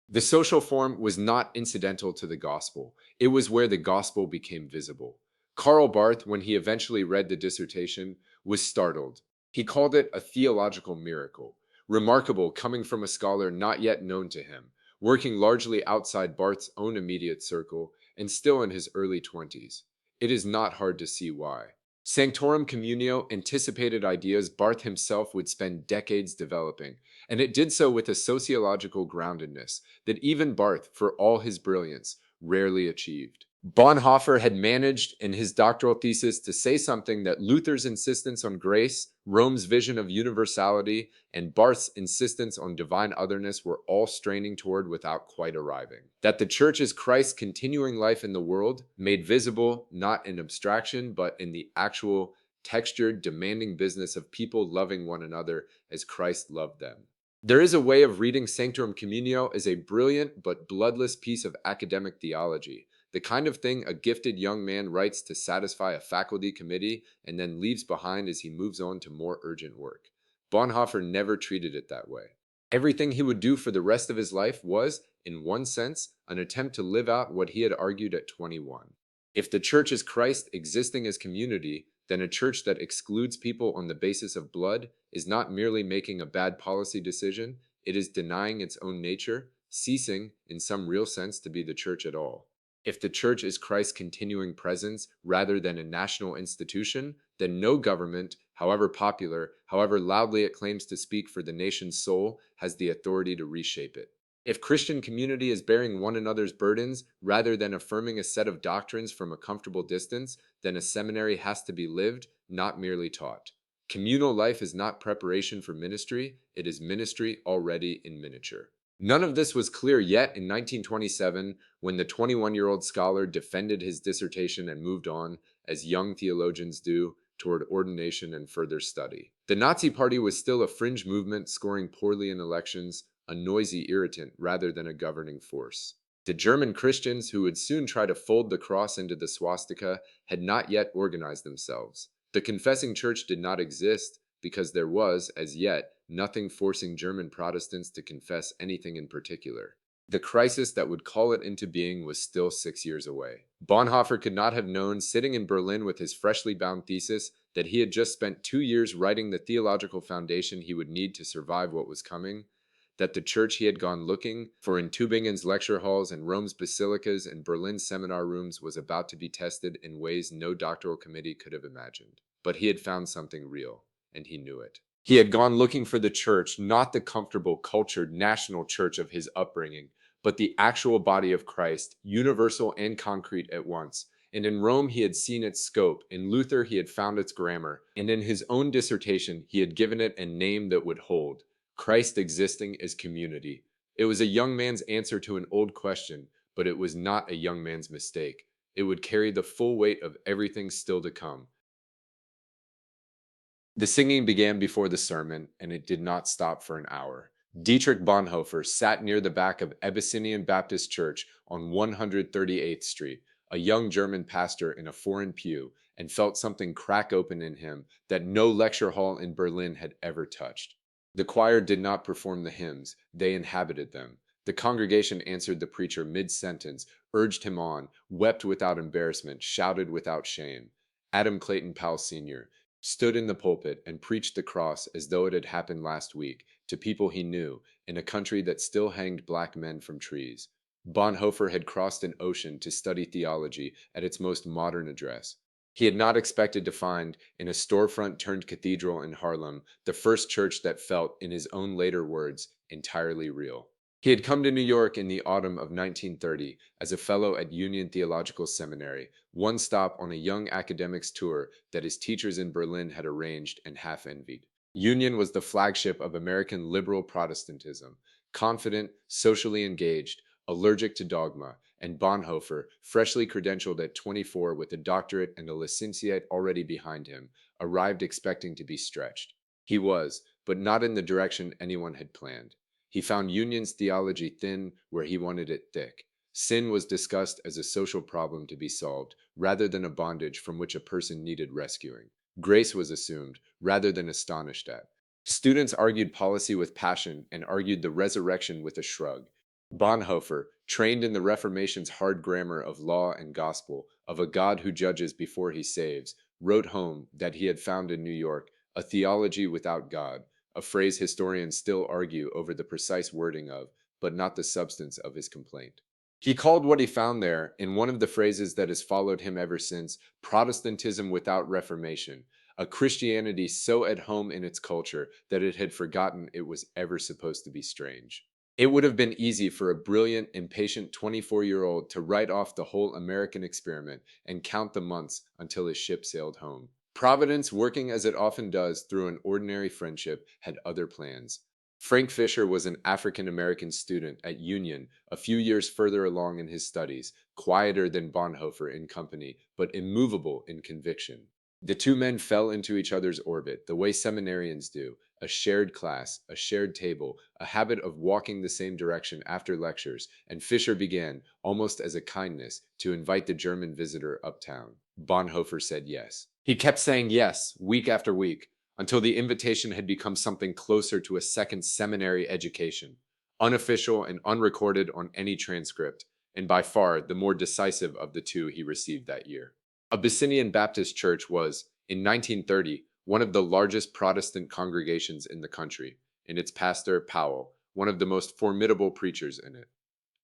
The social form was not incidental to the gospel. It was where the gospel became visible. Karl Barth, when he eventually read the dissertation, was startled. He called it a theological miracle, remarkable coming from a scholar not yet known to him, working largely outside Barth's own immediate circle, and still in his early 20s. It is not hard to see why. Sanctorum Communio anticipated ideas Barth himself would spend decades developing, and it did so with a sociological groundedness that even Barth, for all his brilliance, rarely achieved. Bonhoeffer had managed in his doctoral thesis to say something that Luther's insistence on grace, Rome's vision of universality, and Barth's insistence on divine otherness were all straining toward without quite arriving. That the church is Christ's continuing life in the world, made visible not in abstraction, but in the actual, textured, demanding business of people loving one another as Christ loved them. There is a way of reading Sanctorum Communio as a brilliant but bloodless piece of academic theology, the kind of thing a gifted young man writes to satisfy a faculty committee and then leaves behind as he moves on to more urgent work. Bonhoeffer never treated it that way. Everything he would do for the rest of his life was, in one sense, an attempt to live out what he had argued at 21. If the church is Christ existing as community, then a church that excludes people on the basis of blood is not merely making a bad policy decision, it is denying its own nature, ceasing, in some real sense, to be the church at all. If the church is Christ's continuing presence rather than a national institution, then no government, however popular, however loudly it claims to speak for the nation's soul, has the authority to reshape it. If Christian community is bearing one another's burdens rather than affirming a set of doctrines from a comfortable distance, then a seminary has to be lived, not merely taught. Communal life is not preparation for ministry, it is ministry already in miniature. None of this was clear yet in 1927 when the 21-year-old scholar defended his dissertation and moved on, as young theologians do, toward ordination and further study. The Nazi Party was still a fringe movement scoring poorly in elections, a noisy irritant rather than a governing force. The German Christians, who would soon try to fold the cross into the swastika, had not yet organized themselves. The confessing church did not exist because there was, as yet, nothing forcing German Protestants to confess anything in particular. The crisis that would call it into being was still 6 years away. Bonhoeffer could not have known, sitting in Berlin with his freshly bound thesis, that he had just spent 2 years writing the theological foundation he would need to survive what was coming, that the church he had gone looking for in Tübingen's lecture halls and Rome's basilicas and Berlin's seminar rooms was about to be tested in ways no doctoral committee could have imagined. But he had found something real, and he knew it. He had gone looking for the church, not the comfortable, cultured, national church of his upbringing, but the actual body of Christ, universal and concrete at once. And in Rome, he had seen its scope. In Luther, he had found its grammar. And in his own dissertation, he had given it a name that would hold: Christ existing as community. It was a young man's answer to an old question, but it was not a young man's mistake. It would carry the full weight of everything still to come. The singing began before the sermon, and it did not stop for an hour. Dietrich Bonhoeffer sat near the back of Abyssinian Baptist Church on 138th Street, a young German pastor in a foreign pew, and felt something crack open in him that no lecture hall in Berlin had ever touched. The choir did not perform the hymns, they inhabited them. The congregation answered the preacher mid-sentence, urged him on, wept without embarrassment, shouted without shame. Adam Clayton Powell Sr. stood in the pulpit and preached the cross as though it had happened last week to people he knew in a country that still hanged black men from trees. Bonhoeffer had crossed an ocean to study theology at its most modern address. He had not expected to find, in a storefront turned cathedral in Harlem, the first church that felt, in his own later words, entirely real. He had come to New York in the autumn of 1930 as a fellow at Union Theological Seminary, one stop on a young academics tour that his teachers in Berlin had arranged and half envied. Union was the flagship of American liberal Protestantism, confident, socially engaged, allergic to dogma, and Bonhoeffer, freshly credentialed at 24 with a doctorate and a licentiate already behind him, arrived expecting to be stretched. He was, but not in the direction anyone had planned. He found Union's theology thin where he wanted it thick. Sin was discussed as a social problem to be solved, rather than a bondage from which a person needed rescuing. Grace was assumed, rather than astonished at. Students argued policy with passion and argued the resurrection with a shrug. Bonhoeffer, trained in the Reformation's hard grammar of law and gospel, of a God who judges before he saves, wrote home that he had found in New York a theology without God, a phrase historians still argue over the precise wording of, but not the substance of his complaint. He called what he found there, in one of the phrases that has followed him ever since, Protestantism without Reformation, a Christianity so at home in its culture that it had forgotten it was ever supposed to be strange. It would have been easy for a brilliant, impatient 24-year-old to write off the whole American experiment and count the months until his ship sailed home. Providence, working as it often does through an ordinary friendship, had other plans. Frank Fisher was an African-American student at Union a few years further along in his studies, quieter than Bonhoeffer in company, but immovable in conviction. The two men fell into each other's orbit, the way seminarians do, a shared class, a shared table, a habit of walking the same direction after lectures, and Fisher began, almost as a kindness, to invite the German visitor uptown. Bonhoeffer said yes. He kept saying yes, week after week, until the invitation had become something closer to a second seminary education, unofficial and unrecorded on any transcript, and by far the more decisive of the two he received that year. Abyssinian Baptist Church was, in 1930, one of the largest Protestant congregations in the country, and its pastor, Powell, one of the most formidable preachers in it.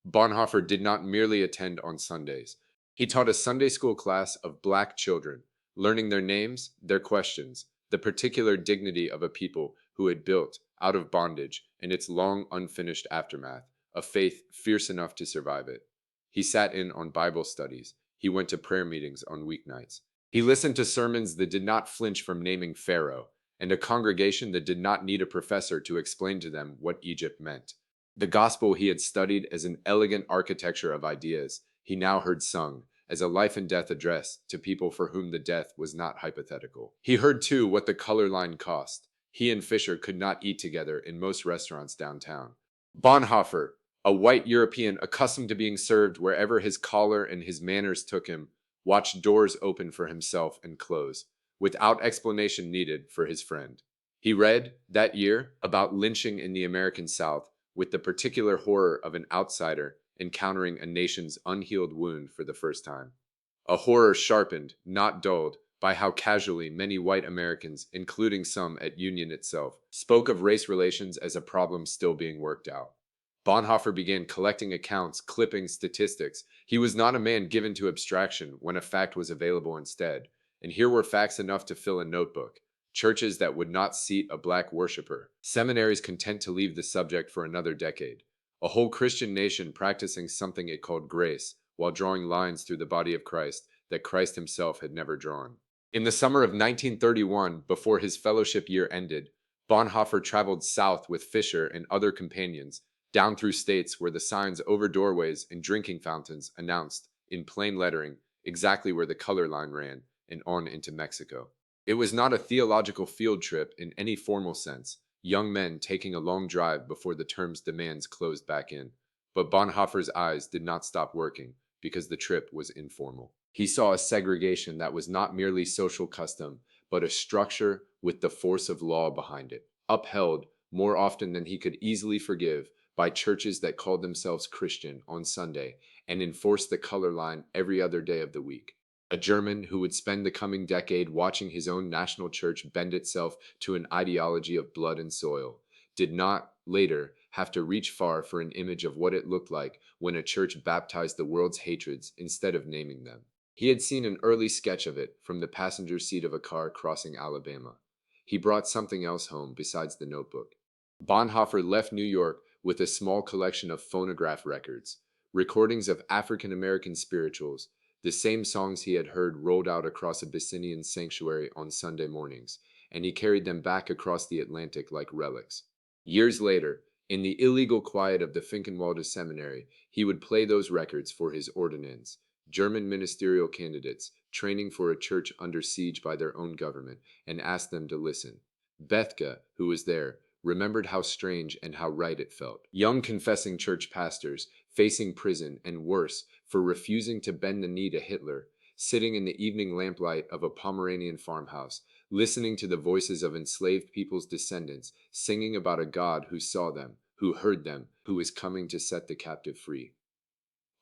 Bonhoeffer did not merely attend on Sundays. He taught a Sunday school class of black children, learning their names, their questions, the particular dignity of a people who had built, out of bondage, and its long unfinished aftermath, a faith fierce enough to survive it. He sat in on Bible studies. He went to prayer meetings on weeknights. He listened to sermons that did not flinch from naming Pharaoh, and a congregation that did not need a professor to explain to them what Egypt meant. The gospel he had studied as an elegant architecture of ideas, he now heard sung as a life and death address to people for whom the death was not hypothetical. He heard too what the color line cost. He and Fisher could not eat together in most restaurants downtown. Bonhoeffer, a white European accustomed to being served wherever his collar and his manners took him, watched doors open for himself and close, without explanation needed for his friend. He read, that year, about lynching in the American South, with the particular horror of an outsider encountering a nation's unhealed wound for the first time. A horror sharpened, not dulled, by how casually many white Americans, including some at Union itself, spoke of race relations as a problem still being worked out. Bonhoeffer began collecting accounts, clipping statistics. He was not a man given to abstraction when a fact was available instead, and here were facts enough to fill a notebook. Churches that would not seat a black worshiper, seminaries content to leave the subject for another decade, a whole Christian nation practicing something it called grace, while drawing lines through the body of Christ that Christ himself had never drawn. In the summer of 1931, before his fellowship year ended, Bonhoeffer traveled south with Fisher and other companions, down through states where the signs over doorways and drinking fountains announced, in plain lettering, exactly where the color line ran, and on into Mexico. It was not a theological field trip in any formal sense, young men taking a long drive before the term's demands closed back in. But Bonhoeffer's eyes did not stop working because the trip was informal. He saw a segregation that was not merely social custom, but a structure with the force of law behind it, upheld more often than he could easily forgive by churches that called themselves Christian on Sunday and enforced the color line every other day of the week. A German who would spend the coming decade watching his own national church bend itself to an ideology of blood and soil did not later have to reach far for an image of what it looked like when a church baptized the world's hatreds instead of naming them. He had seen an early sketch of it from the passenger seat of a car crossing Alabama. He brought something else home besides the notebook. Bonhoeffer left New York with a small collection of phonograph records, recordings of African American spirituals, the same songs he had heard rolled out across Abyssinian sanctuary on Sunday mornings, and he carried them back across the Atlantic like relics. Years later, in the illegal quiet of the Finkenwalde seminary, he would play those records for his ordinands, German ministerial candidates training for a church under siege by their own government, and ask them to listen. Bethke, who was there, remembered how strange and how right it felt. Young confessing church pastors, facing prison and worse for refusing to bend the knee to Hitler, sitting in the evening lamplight of a Pomeranian farmhouse, listening to the voices of enslaved people's descendants singing about a God who saw them, who heard them, who is coming to set the captive free.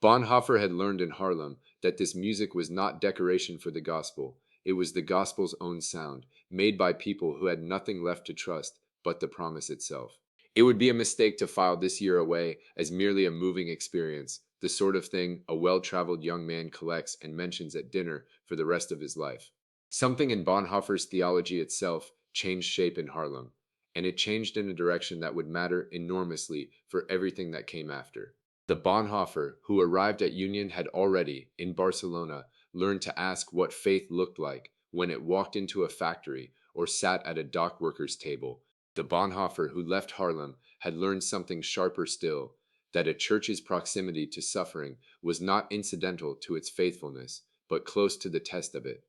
Bonhoeffer had learned in Harlem that this music was not decoration for the gospel. It was the gospel's own sound, made by people who had nothing left to trust but the promise itself. It would be a mistake to file this year away as merely a moving experience, the sort of thing a well-traveled young man collects and mentions at dinner for the rest of his life. Something in Bonhoeffer's theology itself changed shape in Harlem, and it changed in a direction that would matter enormously for everything that came after. The Bonhoeffer who arrived at Union had already, in Barcelona, learned to ask what faith looked like when it walked into a factory or sat at a dock worker's table. The Bonhoeffer who left Harlem had learned something sharper still, that a church's proximity to suffering was not incidental to its faithfulness, but close to the test of it.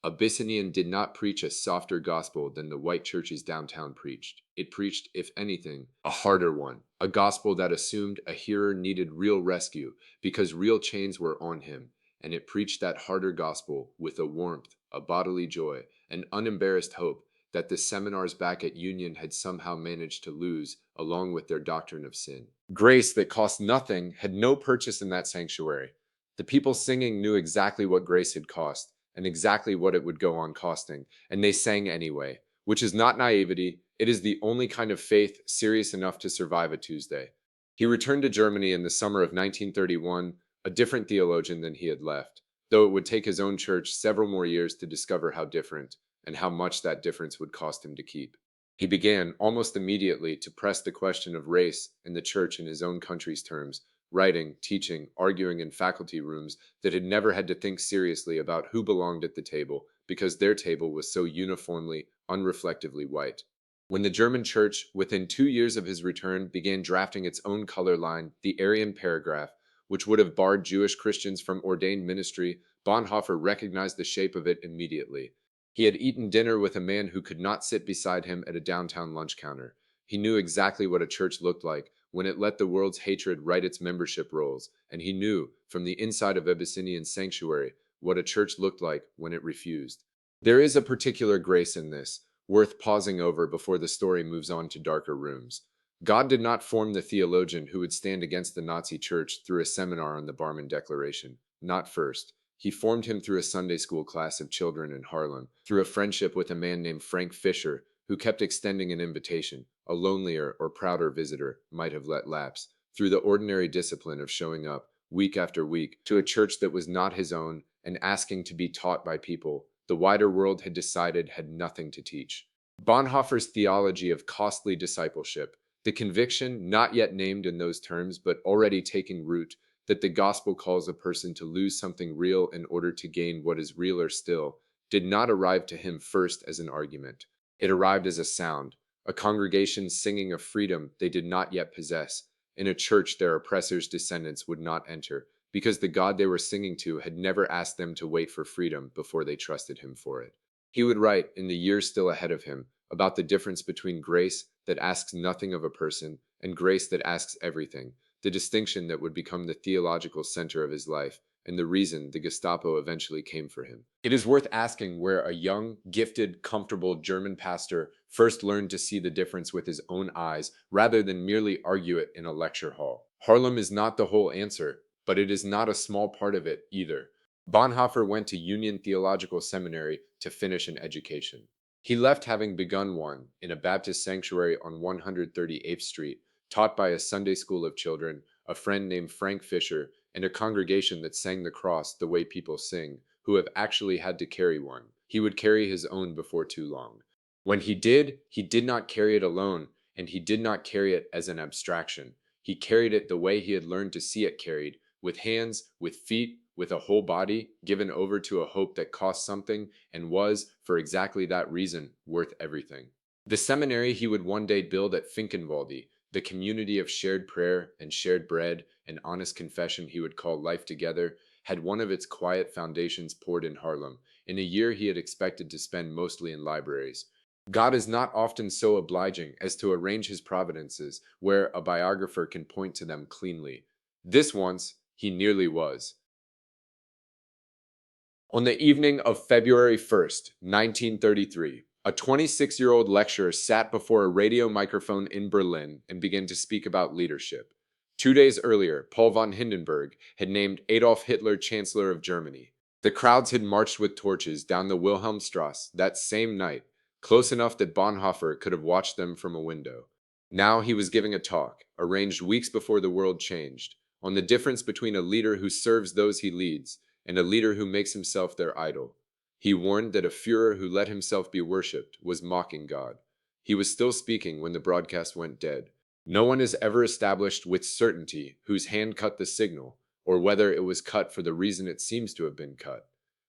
Abyssinian did not preach a softer gospel than the white churches downtown preached. It preached, if anything, a harder one, a gospel that assumed a hearer needed real rescue because real chains were on him, and it preached that harder gospel with a warmth, a bodily joy, an unembarrassed hope that the seminars back at Union had somehow managed to lose, along with their doctrine of sin. Grace that cost nothing had no purchase in that sanctuary. The people singing knew exactly what grace had cost and exactly what it would go on costing, and they sang anyway, which is not naivety. It is the only kind of faith serious enough to survive a Tuesday. He returned to Germany in the summer of 1931, a different theologian than he had left, though it would take his own church several more years to discover how different and how much that difference would cost him to keep. He began almost immediately to press the question of race in the church in his own country's terms, writing, teaching, arguing in faculty rooms that had never had to think seriously about who belonged at the table because their table was so uniformly, unreflectively white. When the German church, within 2 years of his return, began drafting its own color line, the Aryan paragraph, which would have barred Jewish Christians from ordained ministry, Bonhoeffer recognized the shape of it immediately. He had eaten dinner with a man who could not sit beside him at a downtown lunch counter. He knew exactly what a church looked like when it let the world's hatred write its membership rolls, and he knew, from the inside of Abyssinian sanctuary, what a church looked like when it refused. There is a particular grace in this, worth pausing over before the story moves on to darker rooms. God did not form the theologian who would stand against the Nazi church through a seminar on the Barmen Declaration. Not first. He formed him through a Sunday school class of children in Harlem, through a friendship with a man named Frank Fisher, who kept extending an invitation a lonelier or prouder visitor might have let lapse, through the ordinary discipline of showing up, week after week, to a church that was not his own and asking to be taught by people the wider world had decided had nothing to teach. Bonhoeffer's theology of costly discipleship, the conviction, not yet named in those terms but already taking root, that the gospel calls a person to lose something real in order to gain what is realer still, did not arrive to him first as an argument. It arrived as a sound, a congregation singing of freedom they did not yet possess, in a church their oppressors' descendants would not enter, because the God they were singing to had never asked them to wait for freedom before they trusted him for it. He would write, in the years still ahead of him, about the difference between grace that asks nothing of a person and grace that asks everything, the distinction that would become the theological center of his life, and the reason the Gestapo eventually came for him. It is worth asking where a young, gifted, comfortable German pastor first learned to see the difference with his own eyes rather than merely argue it in a lecture hall. Harlem is not the whole answer, but it is not a small part of it either. Bonhoeffer went to Union Theological Seminary to finish an education. He left having begun one in a Baptist sanctuary on 138th Street, taught by a Sunday school of children, a friend named Frank Fisher, and a congregation that sang the cross the way people sing, who have actually had to carry one. He would carry his own before too long. When he did not carry it alone, and he did not carry it as an abstraction. He carried it the way he had learned to see it carried, with hands, with feet, with a whole body, given over to a hope that cost something and was, for exactly that reason, worth everything. The seminary he would one day build at Finkenwalde, the community of shared prayer and shared bread and honest confession he would call life together, had one of its quiet foundations poured in Harlem, in a year he had expected to spend mostly in libraries. God is not often so obliging as to arrange his providences where a biographer can point to them cleanly. This once he nearly was. On the evening of February 1st, 1933, a 26-year-old lecturer sat before a radio microphone in Berlin and began to speak about leadership. 2 days earlier, Paul von Hindenburg had named Adolf Hitler Chancellor of Germany. The crowds had marched with torches down the Wilhelmstrasse that same night, close enough that Bonhoeffer could have watched them from a window. Now he was giving a talk, arranged weeks before the world changed, on the difference between a leader who serves those he leads and a leader who makes himself their idol. He warned that a Führer who let himself be worshipped was mocking God. He was still speaking when the broadcast went dead. No one is ever established with certainty whose hand cut the signal, or whether it was cut for the reason it seems to have been cut.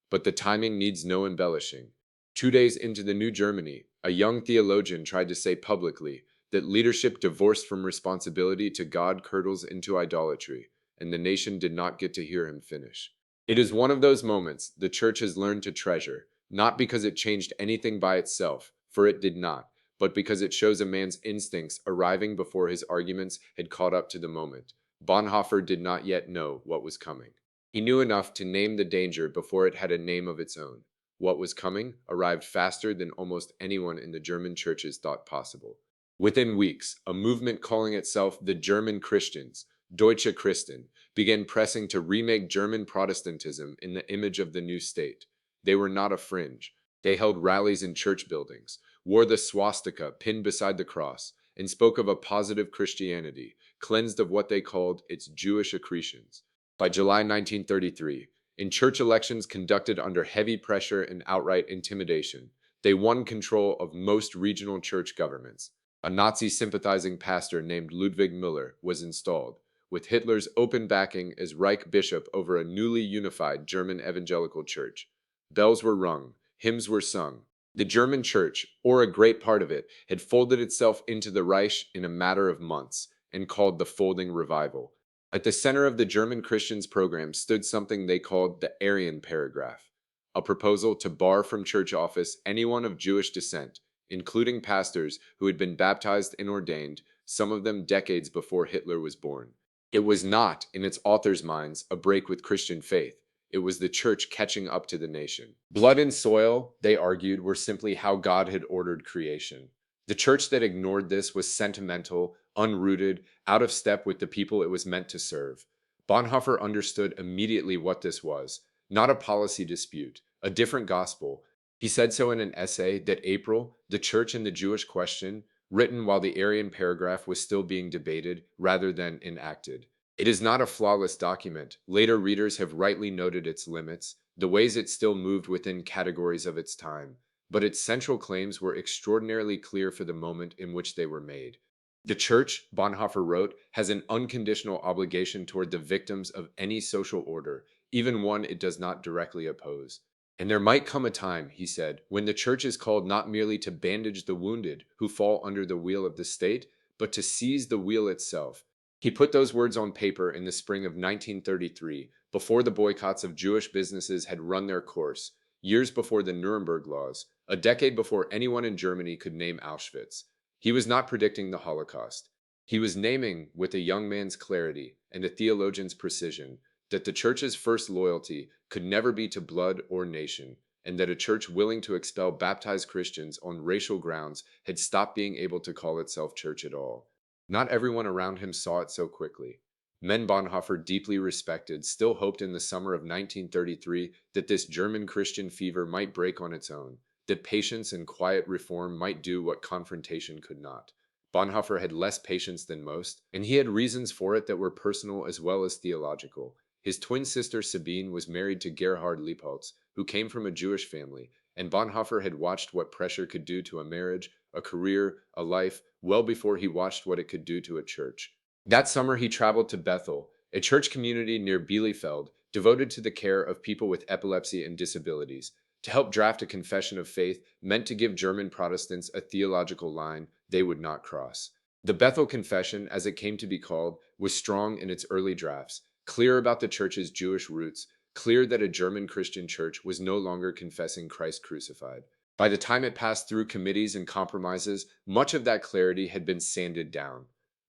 But the timing needs no embellishing. 2 days into the new Germany, a young theologian tried to say publicly that leadership divorced from responsibility to God curdles into idolatry, and the nation did not get to hear him finish. It is one of those moments the church has learned to treasure, not because it changed anything by itself, for it did not, but because it shows a man's instincts arriving before his arguments had caught up to the moment. Bonhoeffer did not yet know what was coming. He knew enough to name the danger before it had a name of its own. What was coming arrived faster than almost anyone in the German churches thought possible. Within weeks, a movement calling itself the German Christians, Deutsche Christen, began pressing to remake German Protestantism in the image of the new state. They were not a fringe. They held rallies in church buildings, wore the swastika pinned beside the cross, and spoke of a positive Christianity, cleansed of what they called its Jewish accretions. By July 1933, in church elections conducted under heavy pressure and outright intimidation, they won control of most regional church governments. A Nazi-sympathizing pastor named Ludwig Müller was installed, with Hitler's open backing as Reich bishop over a newly unified German evangelical church. Bells were rung, hymns were sung. The German church, or a great part of it, had folded itself into the Reich in a matter of months, and called the Folding Revival. At the center of the German Christians' program stood something they called the Aryan Paragraph, a proposal to bar from church office anyone of Jewish descent, including pastors who had been baptized and ordained, some of them decades before Hitler was born. It was not, in its authors' minds, a break with Christian faith. It was the church catching up to the nation. Blood and soil, they argued, were simply how God had ordered creation. The church that ignored this was sentimental, unrooted, out of step with the people it was meant to serve. Bonhoeffer understood immediately what this was, not a policy dispute, a different gospel. He said so in an essay that April, the Church and the Jewish Question, written while the Aryan Paragraph was still being debated rather than enacted. It is not a flawless document. Later readers have rightly noted its limits, the ways it still moved within categories of its time, but its central claims were extraordinarily clear for the moment in which they were made. The Church, Bonhoeffer wrote, has an unconditional obligation toward the victims of any social order, even one it does not directly oppose. And there might come a time, he said, when the church is called not merely to bandage the wounded who fall under the wheel of the state, but to seize the wheel itself. He put those words on paper in the spring of 1933, before the boycotts of Jewish businesses had run their course, years before the Nuremberg laws, a decade before anyone in Germany could name Auschwitz. He was not predicting the Holocaust. He was naming, with a young man's clarity and a theologian's precision, that the church's first loyalty could never be to blood or nation, and that a church willing to expel baptized Christians on racial grounds had stopped being able to call itself church at all. Not everyone around him saw it so quickly. Men Bonhoeffer deeply respected still hoped in the summer of 1933 that this German Christian fever might break on its own, that patience and quiet reform might do what confrontation could not. Bonhoeffer had less patience than most, and he had reasons for it that were personal as well as theological. His twin sister Sabine was married to Gerhard Liepholz, who came from a Jewish family, and Bonhoeffer had watched what pressure could do to a marriage, a career, a life, well before he watched what it could do to a church. That summer he traveled to Bethel, a church community near Bielefeld, devoted to the care of people with epilepsy and disabilities, to help draft a confession of faith meant to give German Protestants a theological line they would not cross. The Bethel Confession, as it came to be called, was strong in its early drafts, clear about the church's Jewish roots, clear that a German Christian church was no longer confessing Christ crucified. By the time it passed through committees and compromises, much of that clarity had been sanded down.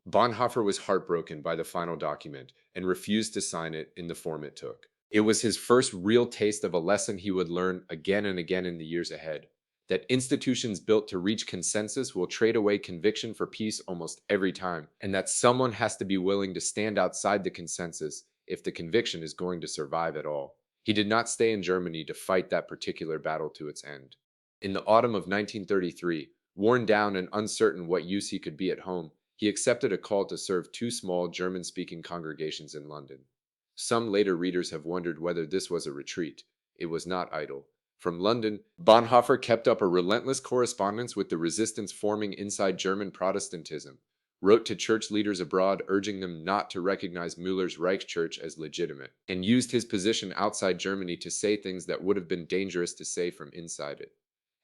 Bonhoeffer was heartbroken by the final document and refused to sign it in the form it took. It was his first real taste of a lesson he would learn again and again in the years ahead, that institutions built to reach consensus will trade away conviction for peace almost every time, and that someone has to be willing to stand outside the consensus if the conviction is going to survive at all. He did not stay in Germany to fight that particular battle to its end. In the autumn of 1933, worn down and uncertain what use he could be at home, he accepted a call to serve two small German-speaking congregations in London. Some later readers have wondered whether this was a retreat. It was not idle. From London, Bonhoeffer kept up a relentless correspondence with the resistance forming inside German Protestantism, wrote to church leaders abroad urging them not to recognize Müller's Reichschurch as legitimate, and used his position outside Germany to say things that would have been dangerous to say from inside it.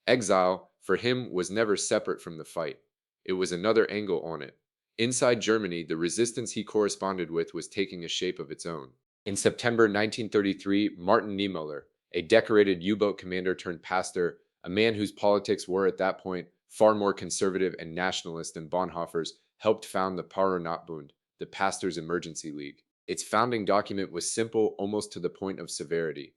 Exile, for him, was never separate from the fight. It was another angle on it. Inside Germany, the resistance he corresponded with was taking a shape of its own. In September 1933, Martin Niemöller, a decorated U-boat commander turned pastor, a man whose politics were at that point far more conservative and nationalist than Bonhoeffer's, helped found the Paardenotbund, the Pastors' Emergency League. Its founding document was simple almost to the point of severity.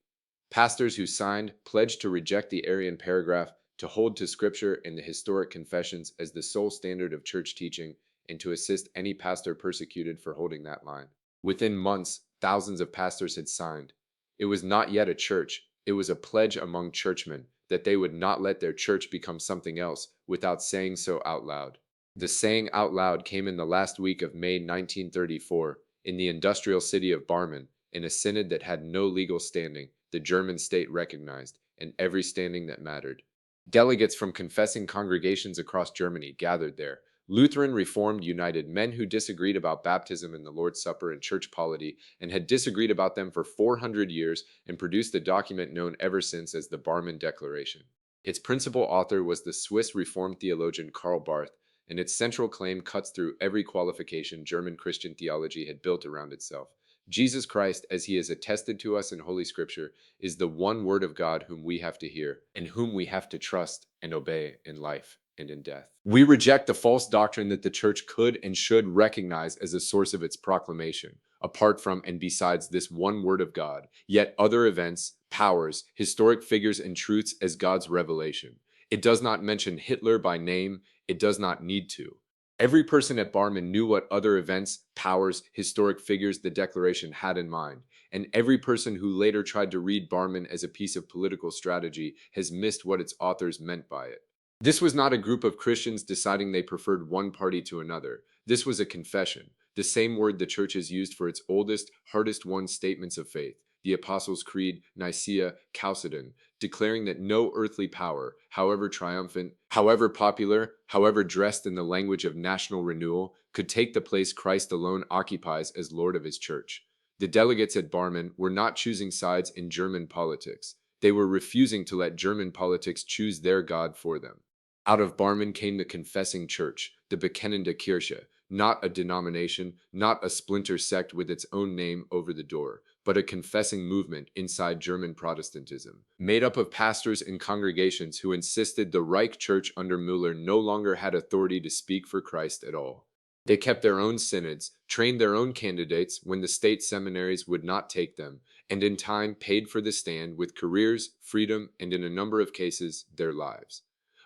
Pastors who signed pledged to reject the Arian paragraph, to hold to Scripture and the historic confessions as the sole standard of church teaching, and to assist any pastor persecuted for holding that line. Within months, thousands of pastors had signed. It was not yet a church, it was a pledge among churchmen that they would not let their church become something else without saying so out loud. The saying out loud came in the last week of May 1934 in the industrial city of Barmen, in a synod that had no legal standing, the German state recognized, and every standing that mattered. Delegates from confessing congregations across Germany gathered there. Lutheran, Reformed, United, men who disagreed about baptism and the Lord's Supper and church polity, and had disagreed about them for 400 years, and produced the document known ever since as the Barmen Declaration. Its principal author was the Swiss Reformed theologian Karl Barth, and its central claim cuts through every qualification German Christian theology had built around itself. Jesus Christ, as he is attested to us in Holy Scripture, is the one word of God whom we have to hear, and whom we have to trust and obey in life and in death. We reject the false doctrine that the church could and should recognize as a source of its proclamation, apart from and besides this one word of God, yet other events, powers, historic figures, and truths as God's revelation. It does not mention Hitler by name, it does not need to. Every person at Barmen knew what other events, powers, historic figures the Declaration had in mind, and every person who later tried to read Barmen as a piece of political strategy has missed what its authors meant by it. This was not a group of Christians deciding they preferred one party to another. This was a confession, the same word the church has used for its oldest, hardest-won statements of faith, the Apostles' Creed, Nicaea, Chalcedon, declaring that no earthly power, however triumphant, however popular, however dressed in the language of national renewal, could take the place Christ alone occupies as Lord of his church. The delegates at Barmen were not choosing sides in German politics. They were refusing to let German politics choose their God for them. Out of Barmen came the confessing church, the Bekennende Kirche, not a denomination, not a splinter sect with its own name over the door, but a confessing movement inside German Protestantism, made up of pastors and congregations who insisted the Reich Church under Müller no longer had authority to speak for Christ at all. They kept their own synods, trained their own candidates when the state seminaries would not take them, and in time paid for the stand with careers, freedom, and in a number of cases, their lives.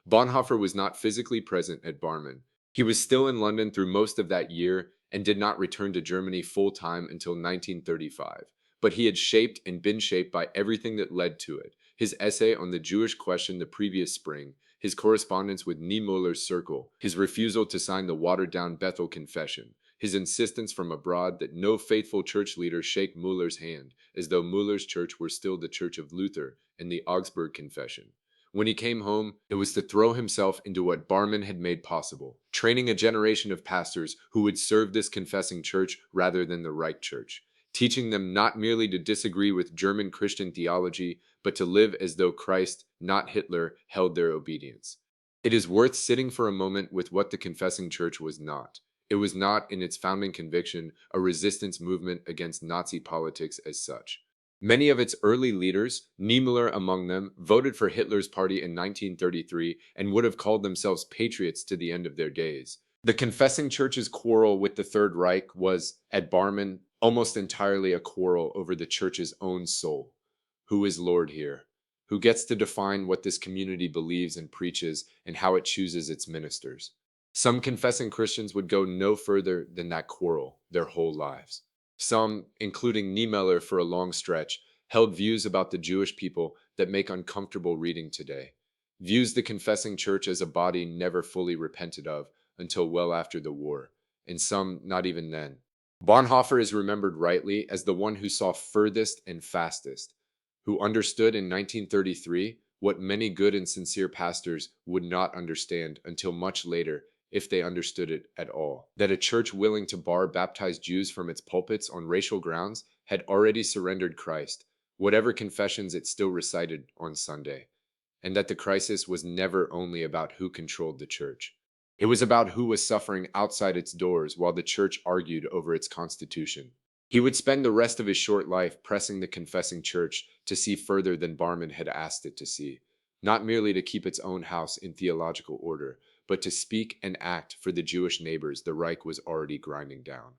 Bonhoeffer was not physically present at Barmen. He was still in London through most of that year and did not return to Germany full-time until 1935. But he had shaped and been shaped by everything that led to it. His essay on the Jewish question the previous spring, his correspondence with Niemöller's circle, his refusal to sign the watered-down Bethel Confession, his insistence from abroad that no faithful church leader shake Müller's hand, as though Müller's church were still the Church of Luther, and the Augsburg Confession. When he came home, it was to throw himself into what Barmen had made possible, training a generation of pastors who would serve this confessing church rather than the Reich Church, teaching them not merely to disagree with German Christian theology, but to live as though Christ, not Hitler, held their obedience. It is worth sitting for a moment with what the confessing church was not. It was not, in its founding conviction, a resistance movement against Nazi politics as such. Many of its early leaders, Niemöller among them, voted for Hitler's party in 1933 and would have called themselves patriots to the end of their days. The confessing church's quarrel with the Third Reich was, at Barmen, almost entirely a quarrel over the church's own soul. Who is Lord here? Who gets to define what this community believes and preaches and how it chooses its ministers? Some confessing Christians would go no further than that quarrel their whole lives. Some, including Niemöller for a long stretch, held views about the Jewish people that make uncomfortable reading today. Views the confessing church as a body never fully repented of until well after the war, and some not even then. Bonhoeffer is remembered rightly as the one who saw furthest and fastest, who understood in 1933 what many good and sincere pastors would not understand until much later, if they understood it at all, that a church willing to bar baptized Jews from its pulpits on racial grounds had already surrendered Christ, whatever confessions it still recited on Sunday, and that the crisis was never only about who controlled the church. It was about who was suffering outside its doors while the church argued over its constitution. He would spend the rest of his short life pressing the confessing church to see further than Barmen had asked it to see, not merely to keep its own house in theological order, but to speak and act for the Jewish neighbors the Reich was already grinding down.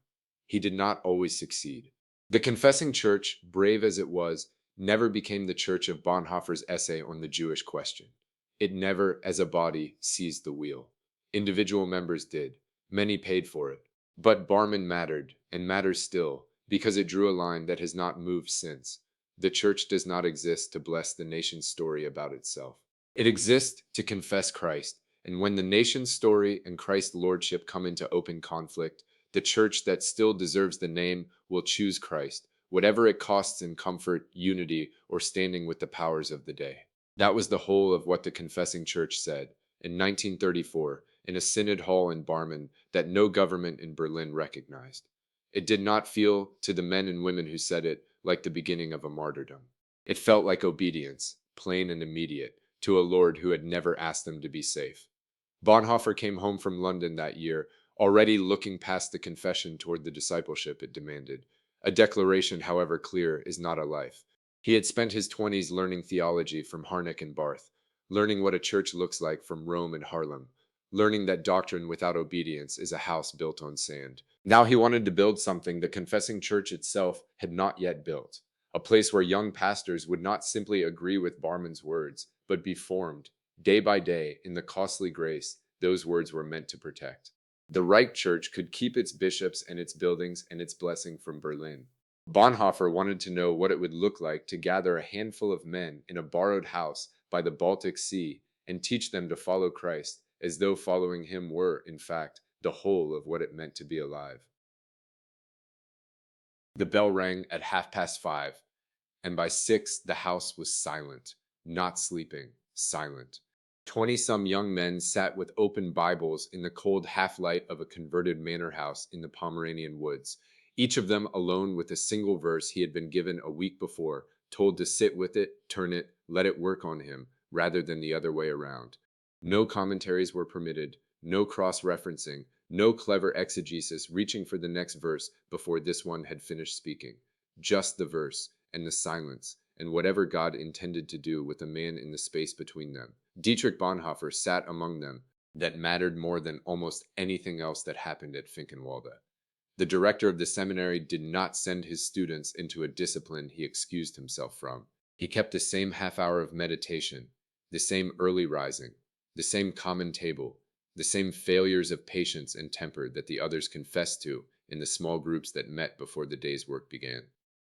He did not always succeed. The confessing church, brave as it was, never became the church of Bonhoeffer's essay on the Jewish question. It never, as a body, seized the wheel. Individual members did. Many paid for it. But Barmen mattered, and matters still, because it drew a line that has not moved since. The church does not exist to bless the nation's story about itself. It exists to confess Christ, and when the nation's story and Christ's lordship come into open conflict, the church that still deserves the name will choose Christ, whatever it costs in comfort, unity, or standing with the powers of the day. That was the whole of what the confessing church said in 1934 in a synod hall in Barmen that no government in Berlin recognized. It did not feel, to the men and women who said it, like the beginning of a martyrdom. It felt like obedience, plain and immediate, to a Lord who had never asked them to be safe. Bonhoeffer came home from London that year, already looking past the confession toward the discipleship it demanded. A declaration, however clear, is not a life. He had spent his 20s learning theology from Harnack and Barth, learning what a church looks like from Rome and Harlem, learning that doctrine without obedience is a house built on sand. Now he wanted to build something the confessing church itself had not yet built, a place where young pastors would not simply agree with Barmen's words, but be formed, day by day, in the costly grace those words were meant to protect. The Reich Church could keep its bishops and its buildings and its blessing from Berlin. Bonhoeffer wanted to know what it would look like to gather a handful of men in a borrowed house by the Baltic Sea and teach them to follow Christ as though following him were, in fact, the whole of what it meant to be alive. The bell rang at 5:30, and by 6 the house was silent, not sleeping, silent. 20-some young men sat with open Bibles in the cold half-light of a converted manor house in the Pomeranian woods, each of them alone with a single verse he had been given a week before, told to sit with it, turn it, let it work on him, rather than the other way around. No commentaries were permitted, no cross-referencing, no clever exegesis reaching for the next verse before this one had finished speaking. just the verse and the silence, and whatever God intended to do with a man in the space between them. Dietrich Bonhoeffer sat among them. That mattered more than almost anything else that happened at Finkenwalde. The director of the seminary did not send his students into a discipline he excused himself from. He kept the same half hour of meditation, the same early rising, the same common table, the same failures of patience and temper that the others confessed to in the small groups that met before the day's work began.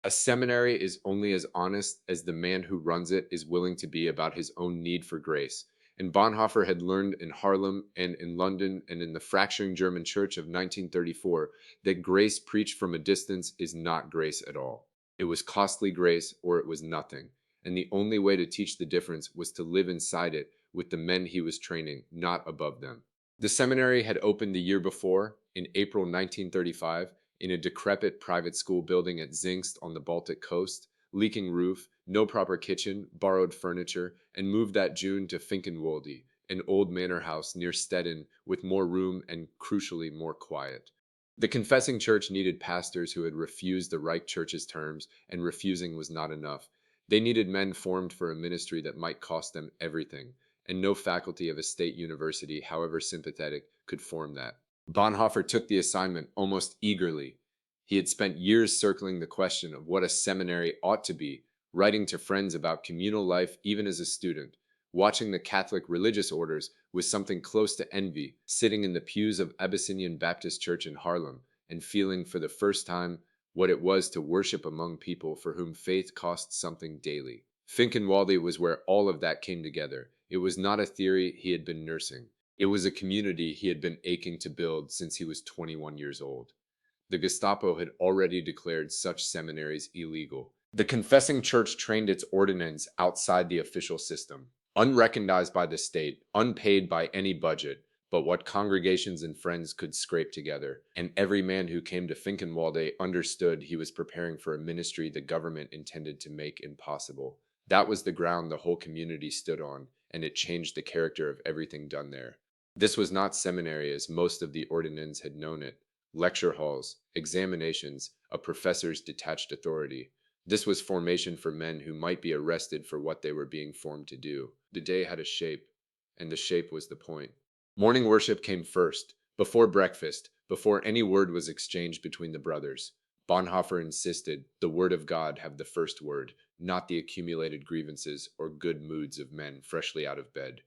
A seminary is only as honest as the man who runs it is willing to be about his own need for grace. And Bonhoeffer had learned in Harlem and in London and in the fracturing German church of 1934 that grace preached from a distance is not grace at all. It was costly grace or it was nothing. And the only way to teach the difference was to live inside it with the men he was training, not above them. The seminary had opened the year before, in April 1935, in a decrepit private school building at Zingst on the Baltic coast, leaking roof, no proper kitchen, borrowed furniture, and moved that June to Finkenwalde, an old manor house near Stettin with more room and, crucially, more quiet. The confessing church needed pastors who had refused the Reich Church's terms, and refusing was not enough. They needed men formed for a ministry that might cost them everything, and no faculty of a state university, however sympathetic, could form that. Bonhoeffer took the assignment almost eagerly. He had spent years circling the question of what a seminary ought to be, writing to friends about communal life even as a student, watching the Catholic religious orders with something close to envy, sitting in the pews of Abyssinian Baptist Church in Harlem, and feeling for the first time what it was to worship among people for whom faith cost something daily. Finkenwalde was where all of that came together. It was not a theory he had been nursing. It was a community he had been aching to build since he was 21 years old. The Gestapo had already declared such seminaries illegal. The confessing church trained its ordinands outside the official system, unrecognized by the state, unpaid by any budget, but what congregations and friends could scrape together. And every man who came to Finkenwalde understood he was preparing for a ministry the government intended to make impossible. That was the ground the whole community stood on, and it changed the character of everything done there. This was not seminary as most of the ordinands had known it. Lecture halls, examinations, a professor's detached authority. This was formation for men who might be arrested for what they were being formed to do. The day had a shape, and the shape was the point. Morning worship came first, before breakfast, before any word was exchanged between the brothers. Bonhoeffer insisted the word of God have the first word, not the accumulated grievances or good moods of men freshly out of bed.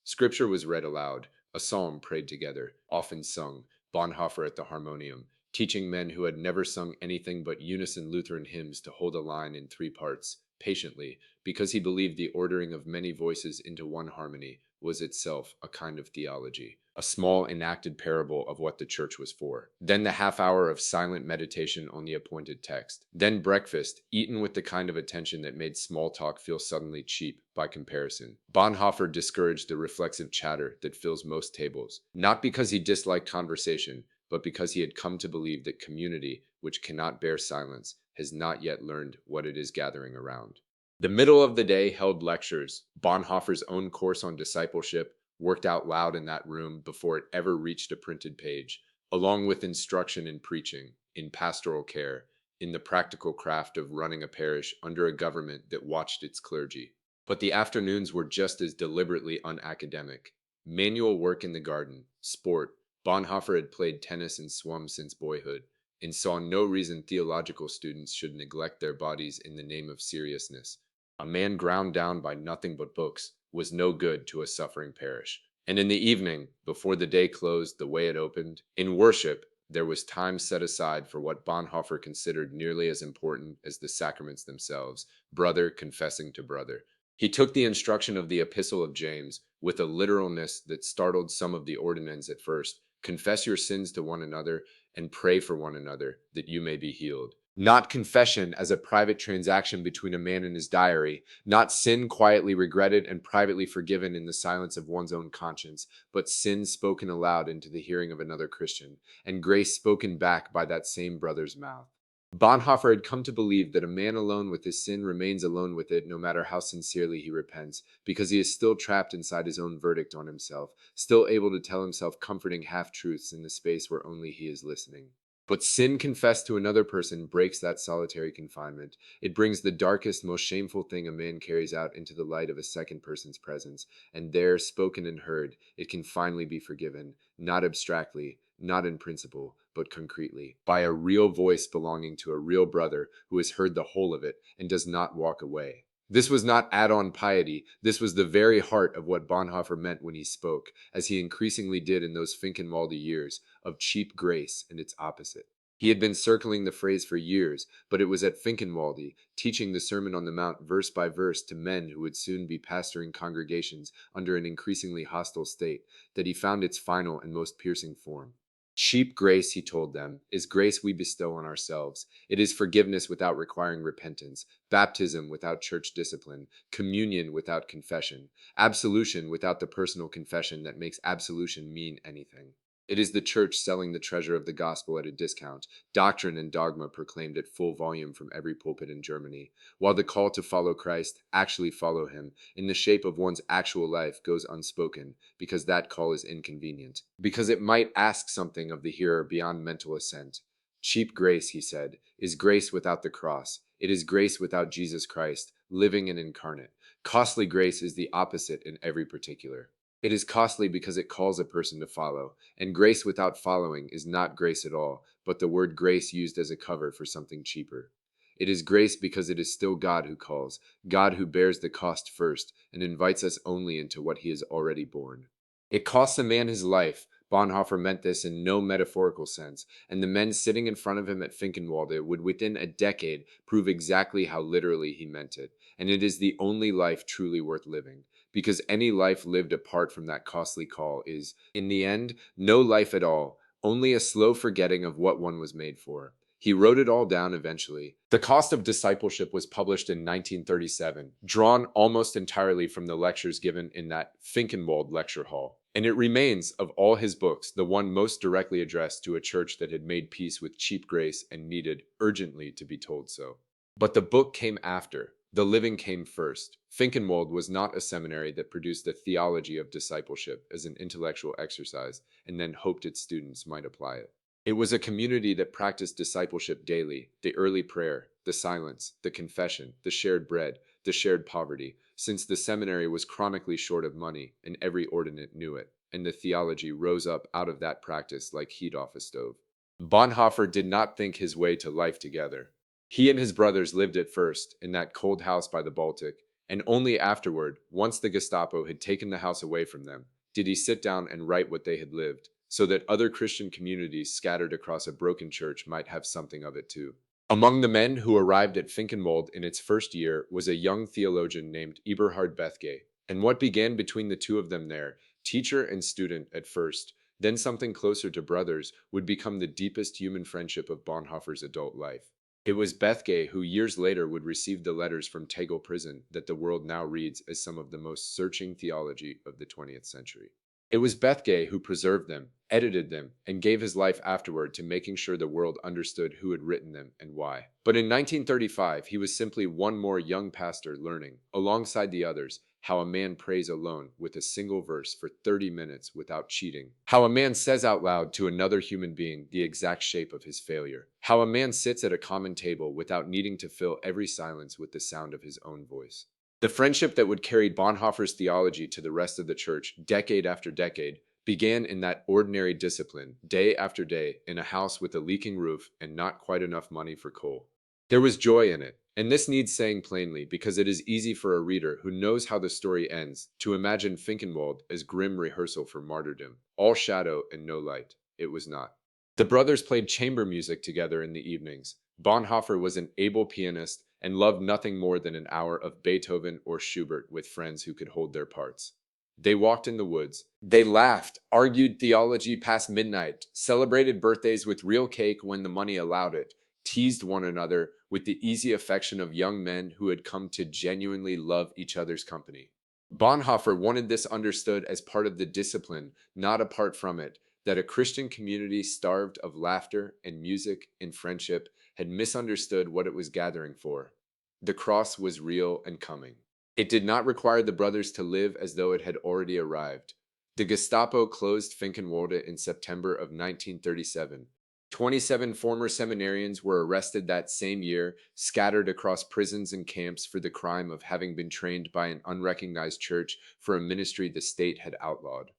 Scripture was read aloud, a psalm prayed together, often sung, Bonhoeffer at the harmonium, teaching men who had never sung anything but unison Lutheran hymns to hold a line in three parts, patiently, because he believed the ordering of many voices into one harmony was itself a kind of theology, a small enacted parable of what the church was for. Then the half hour of silent meditation on the appointed text. Then breakfast, eaten with the kind of attention that made small talk feel suddenly cheap by comparison. Bonhoeffer discouraged the reflexive chatter that fills most tables, not because he disliked conversation, but because he had come to believe that community, which cannot bear silence, has not yet learned what it is gathering around. The middle of the day held lectures, Bonhoeffer's own course on discipleship, worked out loud in that room before it ever reached a printed page, along with instruction in preaching, in pastoral care, in the practical craft of running a parish under a government that watched its clergy. But the afternoons were just as deliberately unacademic. Manual work in the garden, sport. Bonhoeffer had played tennis and swum since boyhood, and saw no reason theological students should neglect their bodies in the name of seriousness. A man ground down by nothing but books was no good to a suffering parish. And in the evening, before the day closed the way it opened, in worship, there was time set aside for what Bonhoeffer considered nearly as important as the sacraments themselves, brother confessing to brother. He took the instruction of the Epistle of James with a literalness that startled some of the ordinands at first. Confess your sins to one another and pray for one another that you may be healed. Not confession as a private transaction between a man and his diary, not sin quietly regretted and privately forgiven in the silence of one's own conscience, but sin spoken aloud into the hearing of another Christian, and grace spoken back by that same brother's mouth. Bonhoeffer had come to believe that a man alone with his sin remains alone with it no matter how sincerely he repents, because he is still trapped inside his own verdict on himself, still able to tell himself comforting half-truths in the space where only he is listening. But sin confessed to another person breaks that solitary confinement. It brings the darkest, most shameful thing a man carries out into the light of a second person's presence, and there, spoken and heard, it can finally be forgiven, not abstractly, not in principle, but concretely, by a real voice belonging to a real brother who has heard the whole of it and does not walk away. This was not add-on piety. This was the very heart of what Bonhoeffer meant when he spoke, as he increasingly did in those Finkenwalde years, of cheap grace and its opposite. He had been circling the phrase for years, but it was at Finkenwalde, teaching the Sermon on the Mount verse by verse to men who would soon be pastoring congregations under an increasingly hostile state, that he found its final and most piercing form. Cheap grace, he told them, is grace we bestow on ourselves. It is forgiveness without requiring repentance, baptism without church discipline, communion without confession, absolution without the personal confession that makes absolution mean anything. It is the church selling the treasure of the gospel at a discount, doctrine and dogma proclaimed at full volume from every pulpit in Germany, while the call to follow Christ, actually follow him, in the shape of one's actual life goes unspoken, because that call is inconvenient, because it might ask something of the hearer beyond mental assent. Cheap grace, he said, is grace without the cross. It is grace without Jesus Christ, living and incarnate. Costly grace is the opposite in every particular. It is costly because it calls a person to follow, and grace without following is not grace at all, but the word grace used as a cover for something cheaper. It is grace because it is still God who calls, God who bears the cost first, and invites us only into what he has already borne. It costs a man his life. Bonhoeffer meant this in no metaphorical sense, and the men sitting in front of him at Finkenwalde would within a decade prove exactly how literally he meant it, and it is the only life truly worth living, because any life lived apart from that costly call is, in the end, no life at all, only a slow forgetting of what one was made for. He wrote it all down eventually. The Cost of Discipleship was published in 1937, drawn almost entirely from the lectures given in that Finkenwalde lecture hall. And it remains, of all his books, the one most directly addressed to a church that had made peace with cheap grace and needed urgently to be told so. But the book came after. The living came first. Finkenwalde was not a seminary that produced the theology of discipleship as an intellectual exercise and then hoped its students might apply it. It was a community that practiced discipleship daily, the early prayer, the silence, the confession, the shared bread, the shared poverty, since the seminary was chronically short of money and every ordinate knew it, and the theology rose up out of that practice like heat off a stove. Bonhoeffer did not think his way to life together. He and his brothers lived at first in that cold house by the Baltic, and only afterward, once the Gestapo had taken the house away from them, did he sit down and write what they had lived, so that other Christian communities scattered across a broken church might have something of it too. Among the men who arrived at Finkenwalde in its first year was a young theologian named Eberhard Bethge, and what began between the two of them there, teacher and student at first, then something closer to brothers, would become the deepest human friendship of Bonhoeffer's adult life. It was Bethge who years later would receive the letters from Tegel prison that the world now reads as some of the most searching theology of the 20th century. It was Bethge who preserved them, edited them, and gave his life afterward to making sure the world understood who had written them and why. But in 1935, he was simply one more young pastor learning, alongside the others, how a man prays alone with a single verse for 30 minutes without cheating. How a man says out loud to another human being the exact shape of his failure. How a man sits at a common table without needing to fill every silence with the sound of his own voice. The friendship that would carry Bonhoeffer's theology to the rest of the church decade after decade began in that ordinary discipline, day after day, in a house with a leaking roof and not quite enough money for coal. There was joy in it, and this needs saying plainly because it is easy for a reader who knows how the story ends to imagine Finkenwalde as grim rehearsal for martyrdom, all shadow and no light. It was not. The brothers played chamber music together in the evenings. Bonhoeffer was an able pianist and loved nothing more than an hour of Beethoven or Schubert with friends who could hold their parts. They walked in the woods. They laughed, argued theology past midnight, celebrated birthdays with real cake when the money allowed it, teased one another with the easy affection of young men who had come to genuinely love each other's company. Bonhoeffer wanted this understood as part of the discipline, not apart from it, that a Christian community starved of laughter and music and friendship had misunderstood what it was gathering for. The cross was real and coming. It did not require the brothers to live as though it had already arrived. The Gestapo closed Finkenwalde in September of 1937. 27 former seminarians were arrested that same year, scattered across prisons and camps for the crime of having been trained by an unrecognized church for a ministry the state had outlawed.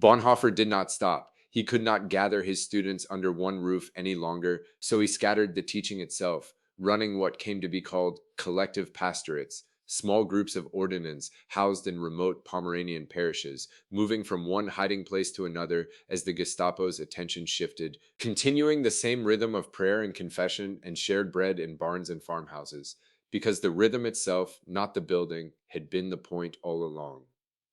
Bonhoeffer did not stop. He could not gather his students under one roof any longer, so he scattered the teaching itself, running what came to be called collective pastorates, small groups of ordinands housed in remote Pomeranian parishes, moving from one hiding place to another as the Gestapo's attention shifted, continuing the same rhythm of prayer and confession and shared bread in barns and farmhouses, because the rhythm itself, not the building, had been the point all along.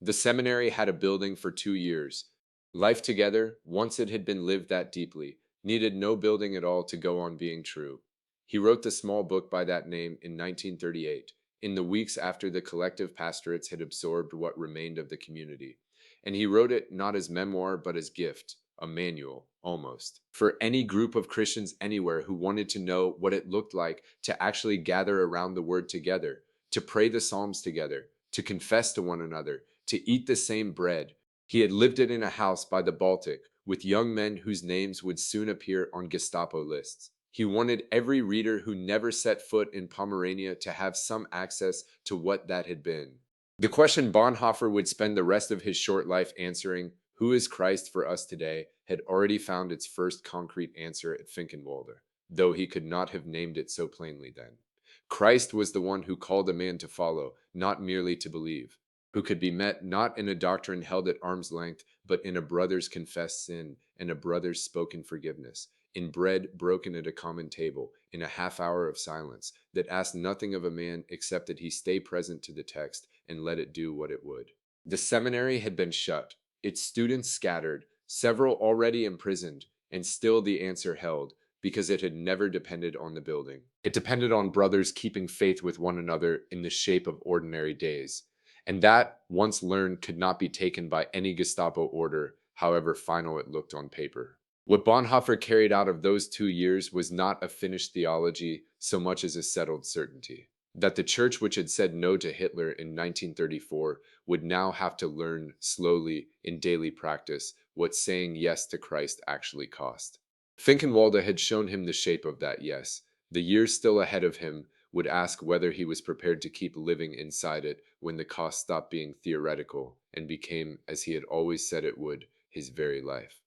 The seminary had a building for 2 years. Life together, once it had been lived that deeply, needed no building at all to go on being true. He wrote the small book by that name in 1938, in the weeks after the collective pastorates had absorbed what remained of the community. And he wrote it not as memoir but as gift, a manual, almost, for any group of Christians anywhere who wanted to know what it looked like to actually gather around the word together, to pray the Psalms together, to confess to one another, to eat the same bread. He had lived it in a house by the Baltic with young men whose names would soon appear on Gestapo lists. He wanted every reader who never set foot in Pomerania to have some access to what that had been. The question Bonhoeffer would spend the rest of his short life answering, "Who is Christ for us today?" had already found its first concrete answer at Finkenwalde, though he could not have named it so plainly then. Christ was the one who called a man to follow, not merely to believe, who could be met not in a doctrine held at arm's length, but in a brother's confessed sin and a brother's spoken forgiveness, in bread broken at a common table, in a half hour of silence that asked nothing of a man except that he stay present to the text and let it do what it would. The seminary had been shut, its students scattered, several already imprisoned, and still the answer held, because it had never depended on the building. It depended on brothers keeping faith with one another in the shape of ordinary days. And that, once learned, could not be taken by any Gestapo order, however final it looked on paper. What Bonhoeffer carried out of those 2 years was not a finished theology so much as a settled certainty that the church which had said no to Hitler in 1934 would now have to learn slowly in daily practice what saying yes to Christ actually cost. Finkenwalde had shown him the shape of that yes. The years still ahead of him would ask whether he was prepared to keep living inside it when the cost stopped being theoretical and became, as he had always said it would, his very life.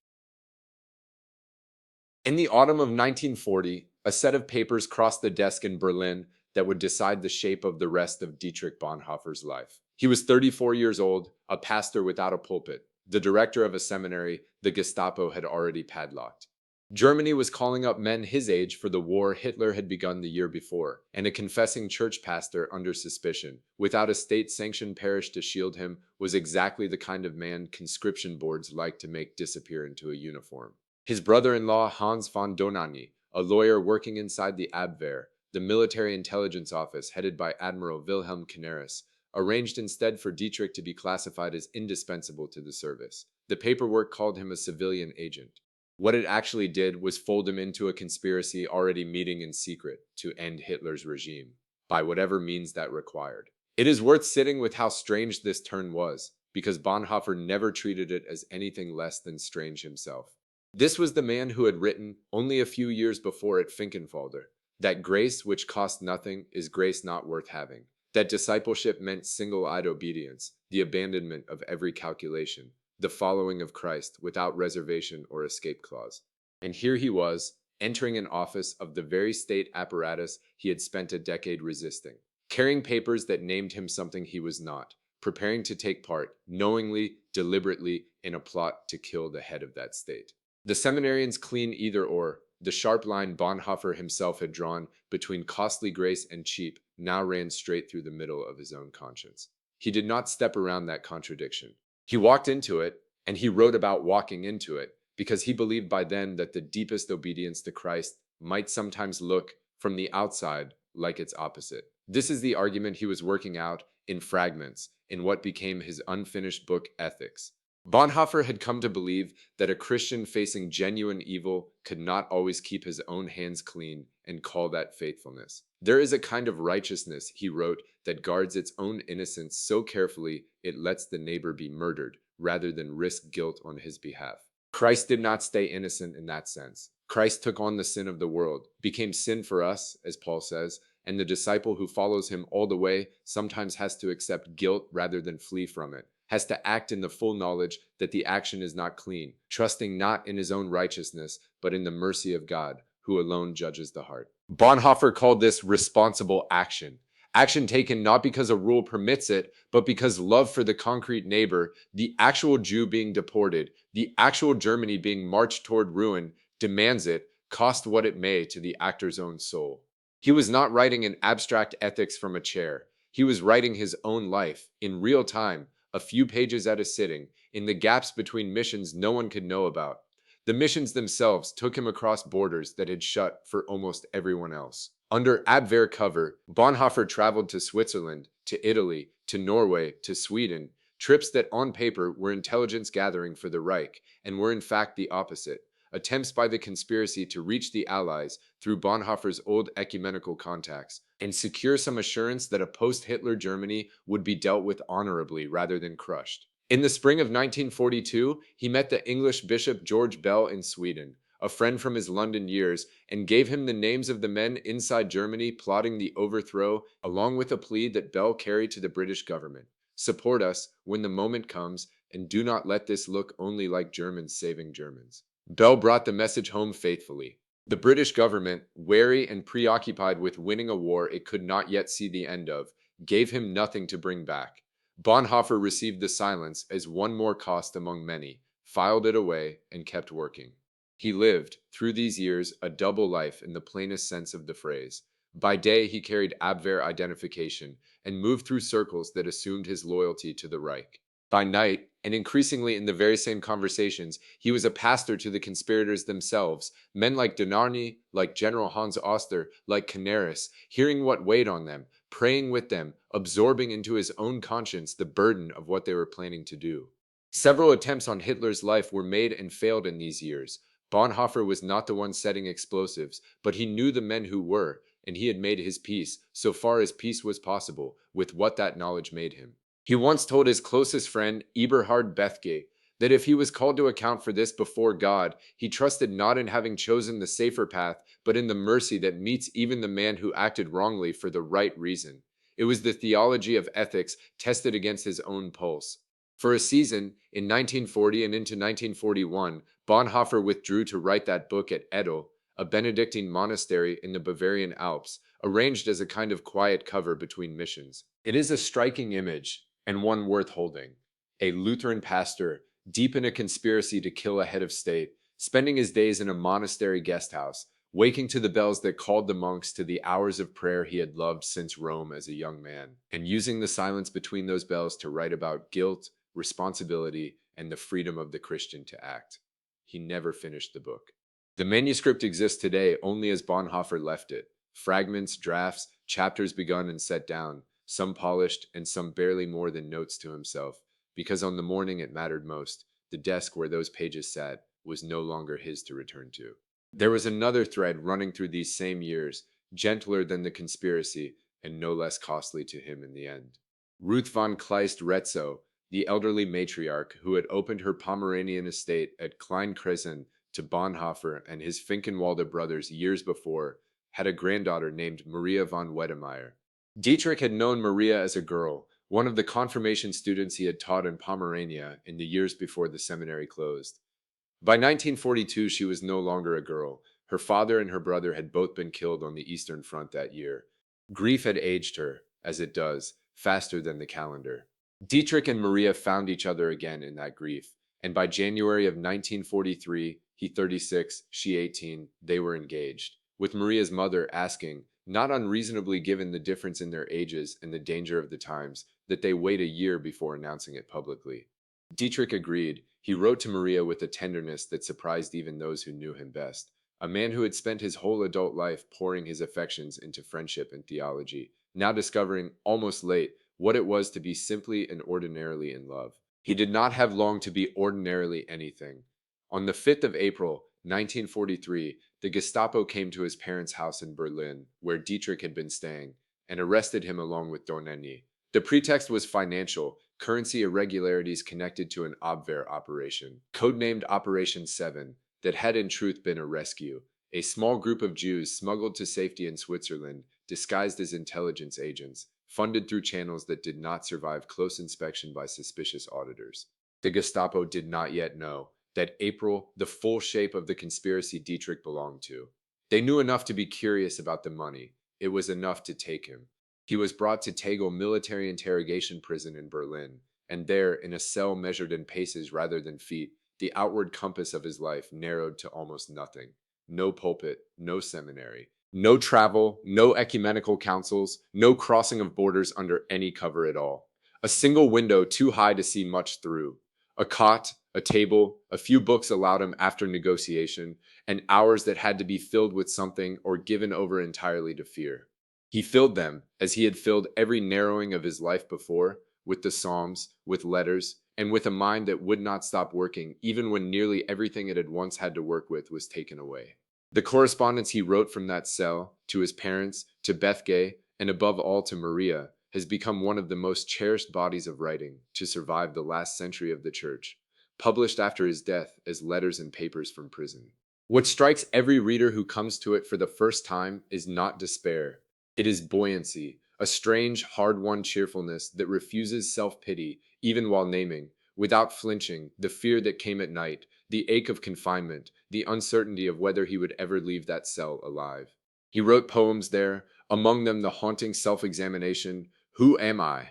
In the autumn of 1940, a set of papers crossed the desk in Berlin that would decide the shape of the rest of Dietrich Bonhoeffer's life. He was 34 years old, a pastor without a pulpit, the director of a seminary the Gestapo had already padlocked. Germany was calling up men his age for the war Hitler had begun the year before, and a confessing church pastor under suspicion, without a state-sanctioned parish to shield him, was exactly the kind of man conscription boards like to make disappear into a uniform. His brother-in-law Hans von Donani, a lawyer working inside the Abwehr, the military intelligence office headed by Admiral Wilhelm Canaris, arranged instead for Dietrich to be classified as indispensable to the service. The paperwork called him a civilian agent. What it actually did was fold him into a conspiracy already meeting in secret to end Hitler's regime, by whatever means that required. It is worth sitting with how strange this turn was, because Bonhoeffer never treated it as anything less than strange himself. This was the man who had written, only a few years before at Finkenwalde, that grace which cost nothing is grace not worth having, that discipleship meant single-eyed obedience, the abandonment of every calculation, the following of Christ without reservation or escape clause. And here he was, entering an office of the very state apparatus he had spent a decade resisting, carrying papers that named him something he was not, preparing to take part, knowingly, deliberately, in a plot to kill the head of that state. The seminarians clean either or, the sharp line Bonhoeffer himself had drawn between costly grace and cheap, now ran straight through the middle of his own conscience. He did not step around that contradiction. He walked into it, and he wrote about walking into it, because he believed by then that the deepest obedience to Christ might sometimes look, from the outside, like its opposite. This is the argument he was working out, in fragments, in what became his unfinished book, Ethics. Bonhoeffer had come to believe that a Christian facing genuine evil could not always keep his own hands clean and call that faithfulness. There is a kind of righteousness, he wrote, that guards its own innocence so carefully it lets the neighbor be murdered rather than risk guilt on his behalf. Christ did not stay innocent in that sense. Christ took on the sin of the world, became sin for us, as Paul says, and the disciple who follows him all the way sometimes has to accept guilt rather than flee from it, has to act in the full knowledge that the action is not clean, trusting not in his own righteousness, but in the mercy of God, who alone judges the heart. Bonhoeffer called this responsible action. Action taken not because a rule permits it, but because love for the concrete neighbor, the actual Jew being deported, the actual Germany being marched toward ruin, demands it, cost what it may to the actor's own soul. He was not writing an abstract ethics from a chair. He was writing his own life, in real time, a few pages at a sitting, in the gaps between missions no one could know about. The missions themselves took him across borders that had shut for almost everyone else. Under Abwehr cover, Bonhoeffer traveled to Switzerland, to Italy, to Norway, to Sweden, trips that on paper were intelligence gathering for the Reich, and were in fact the opposite. Attempts by the conspiracy to reach the Allies through Bonhoeffer's old ecumenical contacts and secure some assurance that a post-Hitler Germany would be dealt with honorably rather than crushed. In the spring of 1942, he met the English Bishop George Bell in Sweden, a friend from his London years, and gave him the names of the men inside Germany plotting the overthrow, along with a plea that Bell carried to the British government. Support us when the moment comes, and do not let this look only like Germans saving Germans. Bell brought the message home faithfully. The British government, wary and preoccupied with winning a war it could not yet see the end of, gave him nothing to bring back. Bonhoeffer received the silence as one more cost among many, filed it away, and kept working. He lived, through these years, a double life in the plainest sense of the phrase. By day he carried Abwehr identification and moved through circles that assumed his loyalty to the Reich. By night, and increasingly in the very same conversations, he was a pastor to the conspirators themselves, men like Donarny, like General Hans Oster, like Canaris, hearing what weighed on them, praying with them, absorbing into his own conscience the burden of what they were planning to do. Several attempts on Hitler's life were made and failed in these years. Bonhoeffer was not the one setting explosives, but he knew the men who were, and he had made his peace, so far as peace was possible, with what that knowledge made him. He once told his closest friend, Eberhard Bethge, that if he was called to account for this before God, he trusted not in having chosen the safer path, but in the mercy that meets even the man who acted wrongly for the right reason. It was the theology of ethics tested against his own pulse. For a season, in 1940 and into 1941, Bonhoeffer withdrew to write that book at Edel, a Benedictine monastery in the Bavarian Alps, arranged as a kind of quiet cover between missions. It is a striking image, and one worth holding. A Lutheran pastor, deep in a conspiracy to kill a head of state, spending his days in a monastery guest house, waking to the bells that called the monks to the hours of prayer he had loved since Rome as a young man, and using the silence between those bells to write about guilt, responsibility, and the freedom of the Christian to act. He never finished the book. The manuscript exists today only as Bonhoeffer left it. Fragments, drafts, chapters begun and set down, some polished and some barely more than notes to himself, because on the morning it mattered most, the desk where those pages sat was no longer his to return to. There was another thread running through these same years, gentler than the conspiracy and no less costly to him in the end. Ruth von Kleist-Retzow, the elderly matriarch who had opened her Pomeranian estate at Klein-Kresen to Bonhoeffer and his Finkenwalde brothers years before, had a granddaughter named Maria von Wedemeyer. Dietrich had known Maria as a girl, one of the confirmation students he had taught in Pomerania in the years before the seminary closed. By 1942, she was no longer a girl. Her father and her brother had both been killed on the Eastern Front that year. Grief had aged her, as it does, faster than the calendar. Dietrich and Maria found each other again in that grief, and by January of 1943, he 36, she 18, they were engaged, with Maria's mother asking, not unreasonably given the difference in their ages and the danger of the times, that they wait a year before announcing it publicly. Dietrich agreed. He wrote to Maria with a tenderness that surprised even those who knew him best. A man who had spent his whole adult life pouring his affections into friendship and theology, now discovering, almost late, what it was to be simply and ordinarily in love. He did not have long to be ordinarily anything. On the 5th of April, 1943, the Gestapo came to his parents' house in Berlin, where Dietrich had been staying, and arrested him along with Donenny. The pretext was financial, currency irregularities connected to an Abwehr operation, codenamed Operation 7, that had in truth been a rescue. A small group of Jews smuggled to safety in Switzerland, disguised as intelligence agents, funded through channels that did not survive close inspection by suspicious auditors. The Gestapo did not yet know that April, the full shape of the conspiracy Dietrich belonged to. They knew enough to be curious about the money. It was enough to take him. He was brought to Tegel military interrogation prison in Berlin, and there, in a cell measured in paces rather than feet, the outward compass of his life narrowed to almost nothing. No pulpit, no seminary, no travel, no ecumenical councils, no crossing of borders under any cover at all. A single window too high to see much through. A cot, a table, a few books allowed him after negotiation, and hours that had to be filled with something or given over entirely to fear. He filled them, as he had filled every narrowing of his life before, with the Psalms, with letters, and with a mind that would not stop working even when nearly everything it had once had to work with was taken away. The correspondence he wrote from that cell, to his parents, to Bethge, and above all to Maria, has become one of the most cherished bodies of writing to survive the last century of the Church, published after his death as letters and papers from prison. What strikes every reader who comes to it for the first time is not despair. It is buoyancy, a strange, hard-won cheerfulness that refuses self-pity, even while naming, without flinching, the fear that came at night, the ache of confinement, the uncertainty of whether he would ever leave that cell alive. He wrote poems there, among them the haunting self-examination, "Who am I?"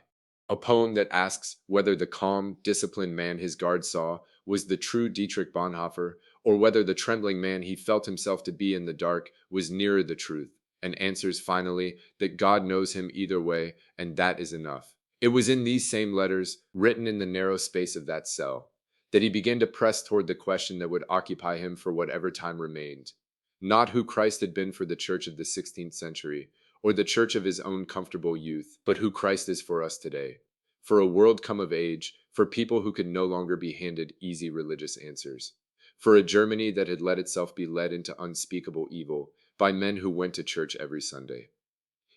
A poem that asks whether the calm, disciplined man his guard saw was the true Dietrich Bonhoeffer, or whether the trembling man he felt himself to be in the dark was nearer the truth, and answers finally that God knows him either way, and that is enough. It was in these same letters, written in the narrow space of that cell, that he began to press toward the question that would occupy him for whatever time remained. Not who Christ had been for the church of the 16th century, or the church of his own comfortable youth, but who Christ is for us today. For a world come of age, for people who could no longer be handed easy religious answers. For a Germany that had let itself be led into unspeakable evil by men who went to church every Sunday.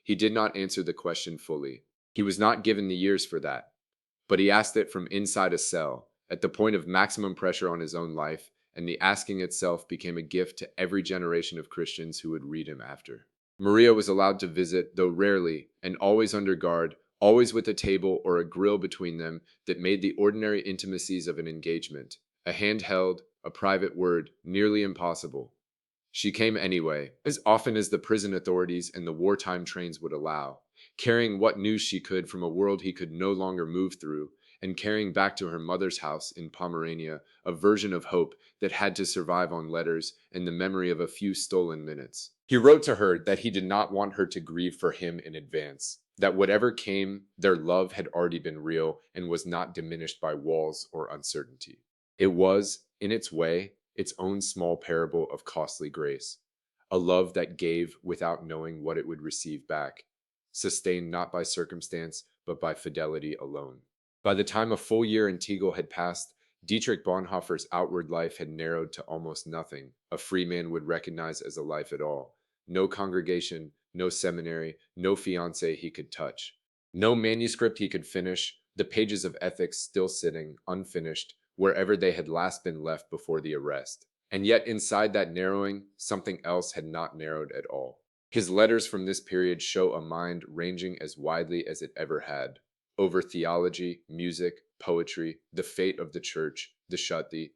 He did not answer the question fully. He was not given the years for that. But he asked it from inside a cell, at the point of maximum pressure on his own life, and the asking itself became a gift to every generation of Christians who would read him after. Maria was allowed to visit, though rarely, and always under guard, always with a table or a grill between them that made the ordinary intimacies of an engagement, a hand held, a private word, nearly impossible. She came anyway, as often as the prison authorities and the wartime trains would allow, carrying what news she could from a world he could no longer move through, and carrying back to her mother's house in Pomerania a version of hope that had to survive on letters and the memory of a few stolen minutes. He wrote to her that he did not want her to grieve for him in advance, that whatever came, their love had already been real and was not diminished by walls or uncertainty. It was, in its way, its own small parable of costly grace, a love that gave without knowing what it would receive back, sustained not by circumstance, but by fidelity alone. By the time a full year in Tegel had passed, Dietrich Bonhoeffer's outward life had narrowed to almost nothing a free man would recognize as a life at all. No congregation, no seminary, no fiancé he could touch. No manuscript he could finish, the pages of ethics still sitting, unfinished, wherever they had last been left before the arrest. And yet inside that narrowing, something else had not narrowed at all. His letters from this period show a mind ranging as widely as it ever had, over theology, music, poetry, the fate of the church, the Schutte.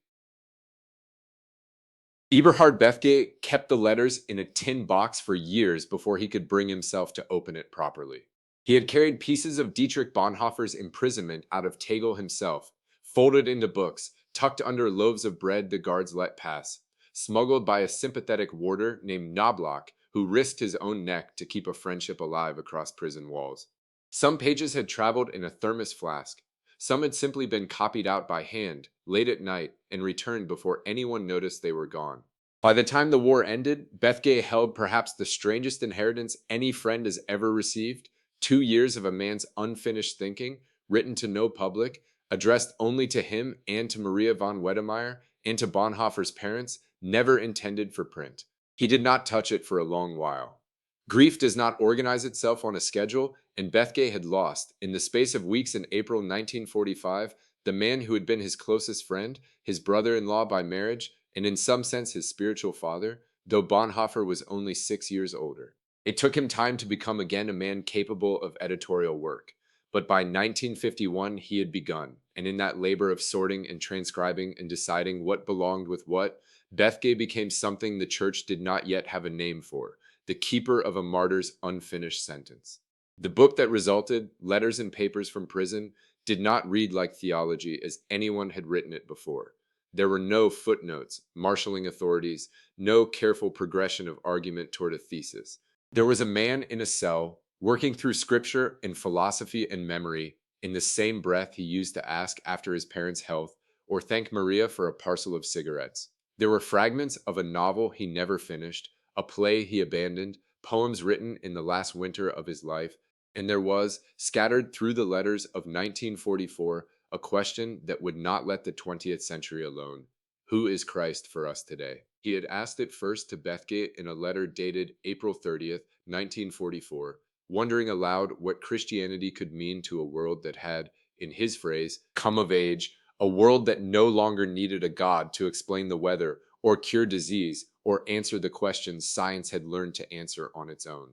Eberhard Bethge kept the letters in a tin box for years before he could bring himself to open it properly. He had carried pieces of Dietrich Bonhoeffer's imprisonment out of Tegel himself, folded into books, tucked under loaves of bread the guards let pass, smuggled by a sympathetic warder named Knobloch, who risked his own neck to keep a friendship alive across prison walls. Some pages had traveled in a thermos flask. Some had simply been copied out by hand, late at night, and returned before anyone noticed they were gone. By the time the war ended, Bethge held perhaps the strangest inheritance any friend has ever received: 2 years of a man's unfinished thinking, written to no public, addressed only to him and to Maria von Wedemeyer and to Bonhoeffer's parents, never intended for print. He did not touch it for a long while. Grief does not organize itself on a schedule, and Bethge had lost, in the space of weeks in April 1945, the man who had been his closest friend, his brother-in-law by marriage, and in some sense his spiritual father, though Bonhoeffer was only 6 years older. It took him time to become again a man capable of editorial work, but by 1951 he had begun, and in that labor of sorting and transcribing and deciding what belonged with what, Bethge became something the church did not yet have a name for, the keeper of a martyr's unfinished sentence. The book that resulted, Letters and Papers from Prison, did not read like theology as anyone had written it before. There were no footnotes, marshalling authorities, no careful progression of argument toward a thesis. There was a man in a cell, working through scripture and philosophy and memory in the same breath he used to ask after his parents' health or thank Maria for a parcel of cigarettes. There were fragments of a novel he never finished, a play he abandoned, poems written in the last winter of his life, and there was, scattered through the letters of 1944, a question that would not let the 20th century alone. Who is Christ for us today? He had asked it first to Bethgate in a letter dated April 30th, 1944, wondering aloud what Christianity could mean to a world that had, in his phrase, come of age, a world that no longer needed a God to explain the weather or cure disease or answer the questions science had learned to answer on its own.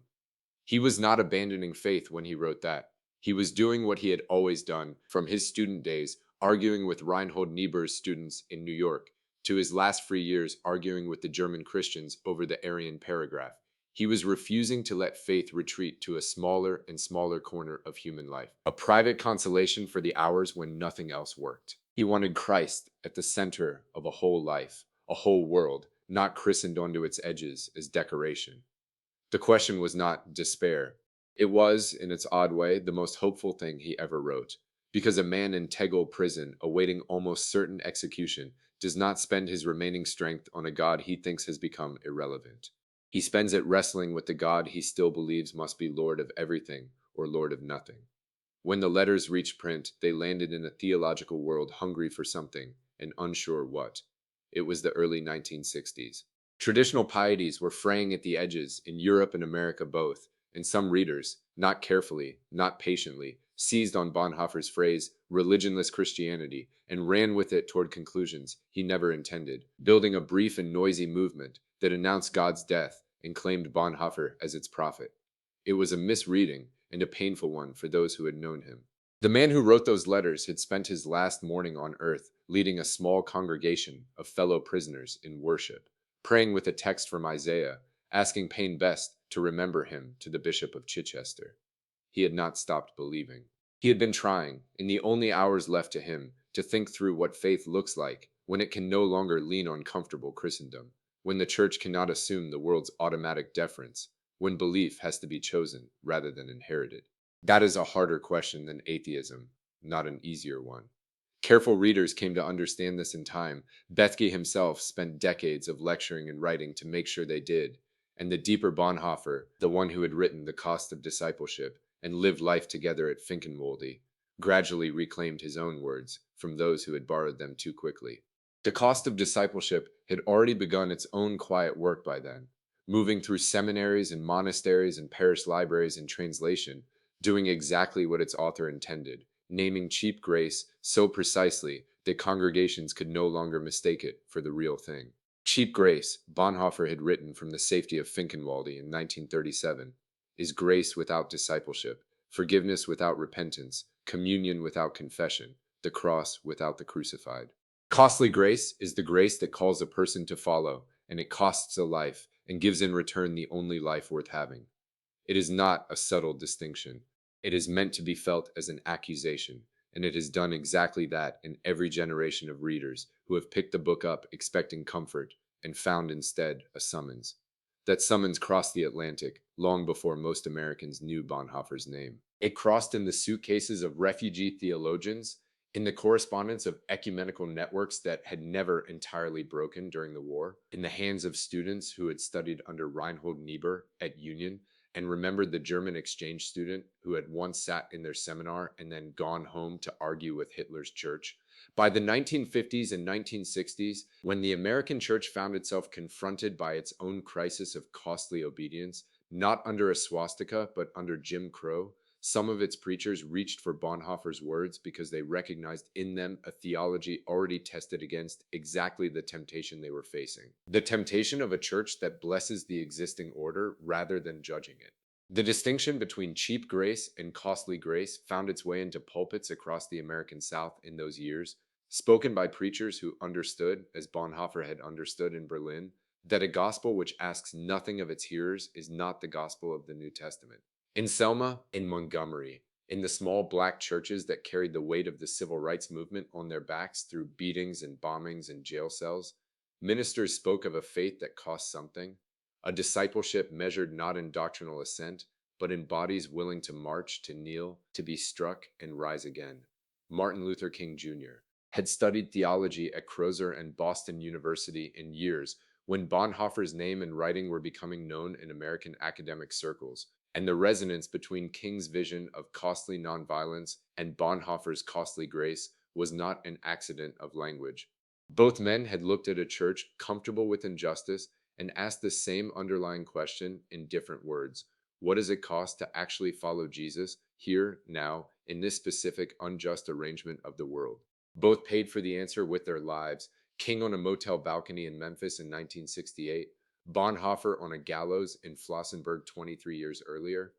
He was not abandoning faith when he wrote that. He was doing what he had always done from his student days, arguing with Reinhold Niebuhr's students in New York, to his last free years arguing with the German Christians over the Aryan paragraph. He was refusing to let faith retreat to a smaller and smaller corner of human life, a private consolation for the hours when nothing else worked. He wanted Christ at the center of a whole life, a whole world, not christened onto its edges as decoration. The question was not despair. It was, in its odd way, the most hopeful thing he ever wrote, because a man in Tegel prison awaiting almost certain execution does not spend his remaining strength on a God he thinks has become irrelevant. He spends it wrestling with the God he still believes must be Lord of everything or Lord of nothing. When the letters reached print, they landed in a theological world hungry for something and unsure what. It was the early 1960s. Traditional pieties were fraying at the edges in Europe and America both, and some readers, not carefully, not patiently, seized on Bonhoeffer's phrase, religionless Christianity, and ran with it toward conclusions he never intended, building a brief and noisy movement that announced God's death and claimed Bonhoeffer as its prophet. It was a misreading and a painful one for those who had known him. The man who wrote those letters had spent his last morning on earth leading a small congregation of fellow prisoners in worship, praying with a text from Isaiah, asking Payne Best to remember him to the Bishop of Chichester. He had not stopped believing. He had been trying, in the only hours left to him, to think through what faith looks like when it can no longer lean on comfortable Christendom, when the church cannot assume the world's automatic deference, when belief has to be chosen rather than inherited. That is a harder question than atheism, not an easier one. Careful readers came to understand this in time. Bethge himself spent decades of lecturing and writing to make sure they did, and the deeper Bonhoeffer, the one who had written The Cost of Discipleship and lived life together at Finkenwalde, gradually reclaimed his own words from those who had borrowed them too quickly. The Cost of Discipleship had already begun its own quiet work by then, moving through seminaries and monasteries and parish libraries in translation, doing exactly what its author intended, naming cheap grace so precisely that congregations could no longer mistake it for the real thing. Cheap grace, Bonhoeffer had written from the safety of Finkenwalde in 1937, is grace without discipleship, forgiveness without repentance, communion without confession, the cross without the crucified. Costly grace is the grace that calls a person to follow, and it costs a life and gives in return the only life worth having. It is not a subtle distinction. It is meant to be felt as an accusation, and it has done exactly that in every generation of readers who have picked the book up expecting comfort and found instead a summons. That summons crossed the Atlantic long before most Americans knew Bonhoeffer's name. It crossed in the suitcases of refugee theologians, in the correspondence of ecumenical networks that had never entirely broken during the war, in the hands of students who had studied under Reinhold Niebuhr at Union, and remembered the German exchange student who had once sat in their seminar and then gone home to argue with Hitler's church. By the 1950s and 1960s, when the American church found itself confronted by its own crisis of costly obedience, not under a swastika, but under Jim Crow, Some of its preachers reached for Bonhoeffer's words because they recognized in them a theology already tested against exactly the temptation they were facing. The temptation of a church that blesses the existing order rather than judging it. The distinction between cheap grace and costly grace found its way into pulpits across the American South in those years, spoken by preachers who understood, as Bonhoeffer had understood in Berlin, that a gospel which asks nothing of its hearers is not the gospel of the New Testament. In Selma, in Montgomery, in the small black churches that carried the weight of the civil rights movement on their backs through beatings and bombings and jail cells, ministers spoke of a faith that cost something, a discipleship measured not in doctrinal assent, but in bodies willing to march, to kneel, to be struck, and rise again. Martin Luther King Jr. had studied theology at Crozer and Boston University in years when Bonhoeffer's name and writing were becoming known in American academic circles, and the resonance between King's vision of costly nonviolence and Bonhoeffer's costly grace was not an accident of language. Both men had looked at a church comfortable with injustice and asked the same underlying question in different words. What does it cost to actually follow Jesus here, now, in this specific unjust arrangement of the world? Both paid for the answer with their lives. King on a motel balcony in Memphis in 1968, Bonhoeffer on a gallows in Flossenbürg 23 years earlier.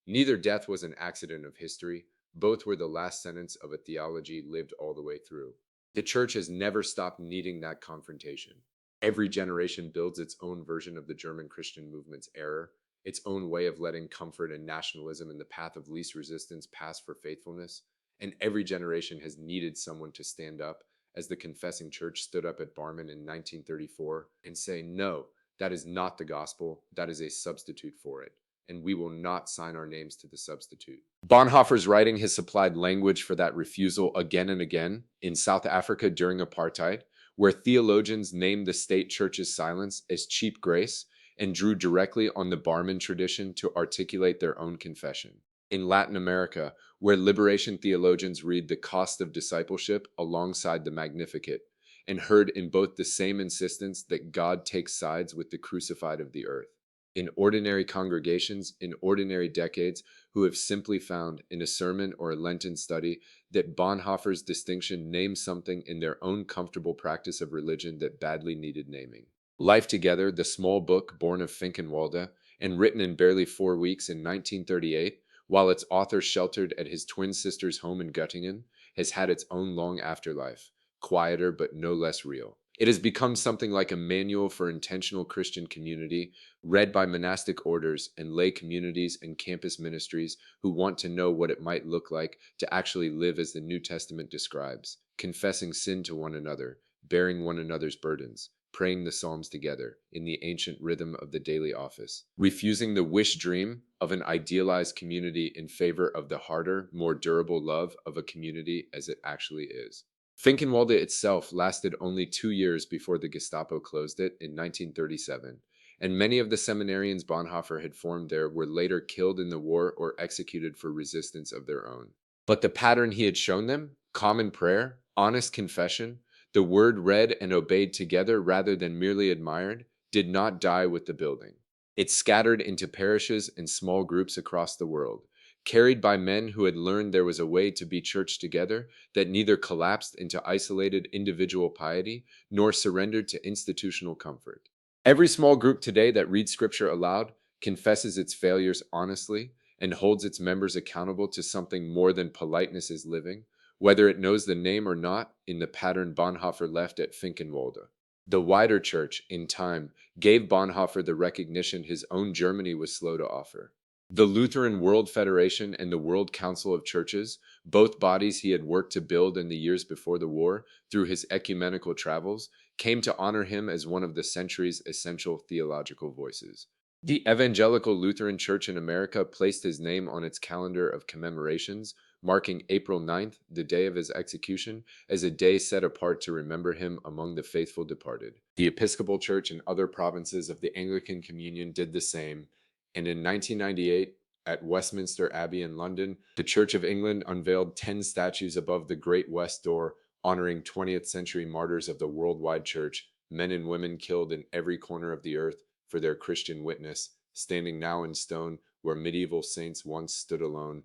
Neither death was an accident of history. Both were the last sentence of a theology lived all the way through. The church has never stopped needing that confrontation. Every generation builds its own version of the German Christian movement's error, its own way of letting comfort and nationalism in the path of least resistance pass for faithfulness, and every generation has needed someone to stand up, as the confessing church stood up at Barmen in 1934, and say, no, that is not the gospel, that is a substitute for it, and we will not sign our names to the substitute. Bonhoeffer's writing has supplied language for that refusal again and again in South Africa during apartheid, where theologians named the state church's silence as cheap grace and drew directly on the Barmen tradition to articulate their own confession. In Latin America, where liberation theologians read the cost of discipleship alongside the Magnificat, and heard in both the same insistence that God takes sides with the crucified of the earth. In ordinary congregations, in ordinary decades, who have simply found, in a sermon or a Lenten study, that Bonhoeffer's distinction names something in their own comfortable practice of religion that badly needed naming. Life Together, the small book born of Finkenwalde, and written in barely 4 weeks in 1938, while its author sheltered at his twin sister's home in Göttingen, has had its own long afterlife, quieter but no less real. It has become something like a manual for intentional Christian community, read by monastic orders and lay communities and campus ministries who want to know what it might look like to actually live as the New Testament describes, confessing sin to one another, bearing one another's burdens, praying the Psalms together in the ancient rhythm of the daily office, refusing the wish dream of an idealized community in favor of the harder, more durable love of a community as it actually is. Finkenwalde itself lasted only 2 years before the Gestapo closed it in 1937, and many of the seminarians Bonhoeffer had formed there were later killed in the war or executed for resistance of their own. But the pattern he had shown them, common prayer, honest confession, the word read and obeyed together rather than merely admired, did not die with the building. It scattered into parishes and small groups across the world, carried by men who had learned there was a way to be church together that neither collapsed into isolated individual piety nor surrendered to institutional comfort. Every small group today that reads scripture aloud, confesses its failures honestly, and holds its members accountable to something more than politeness is living, whether it knows the name or not, in the pattern Bonhoeffer left at Finkenwalde. The wider church, in time, gave Bonhoeffer the recognition his own Germany was slow to offer. The Lutheran World Federation and the World Council of Churches, both bodies he had worked to build in the years before the war through his ecumenical travels, came to honor him as one of the century's essential theological voices. The Evangelical Lutheran Church in America placed his name on its calendar of commemorations, marking April 9th, the day of his execution, as a day set apart to remember him among the faithful departed. The Episcopal Church and other provinces of the Anglican Communion did the same, and in 1998, at Westminster Abbey in London, the Church of England unveiled 10 statues above the Great West Door honoring 20th century martyrs of the worldwide church, men and women killed in every corner of the earth for their Christian witness, standing now in stone where medieval saints once stood alone,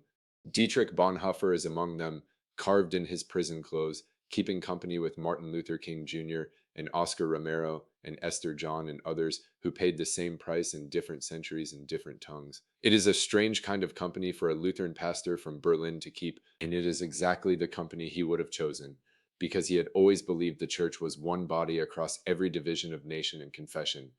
Dietrich Bonhoeffer is among them, carved in his prison clothes, keeping company with Martin Luther King Jr. and Oscar Romero and Esther John and others who paid the same price in different centuries in different tongues. It is a strange kind of company for a Lutheran pastor from Berlin to keep, and it is exactly the company he would have chosen, because he had always believed the church was one body across every division of nation and confession,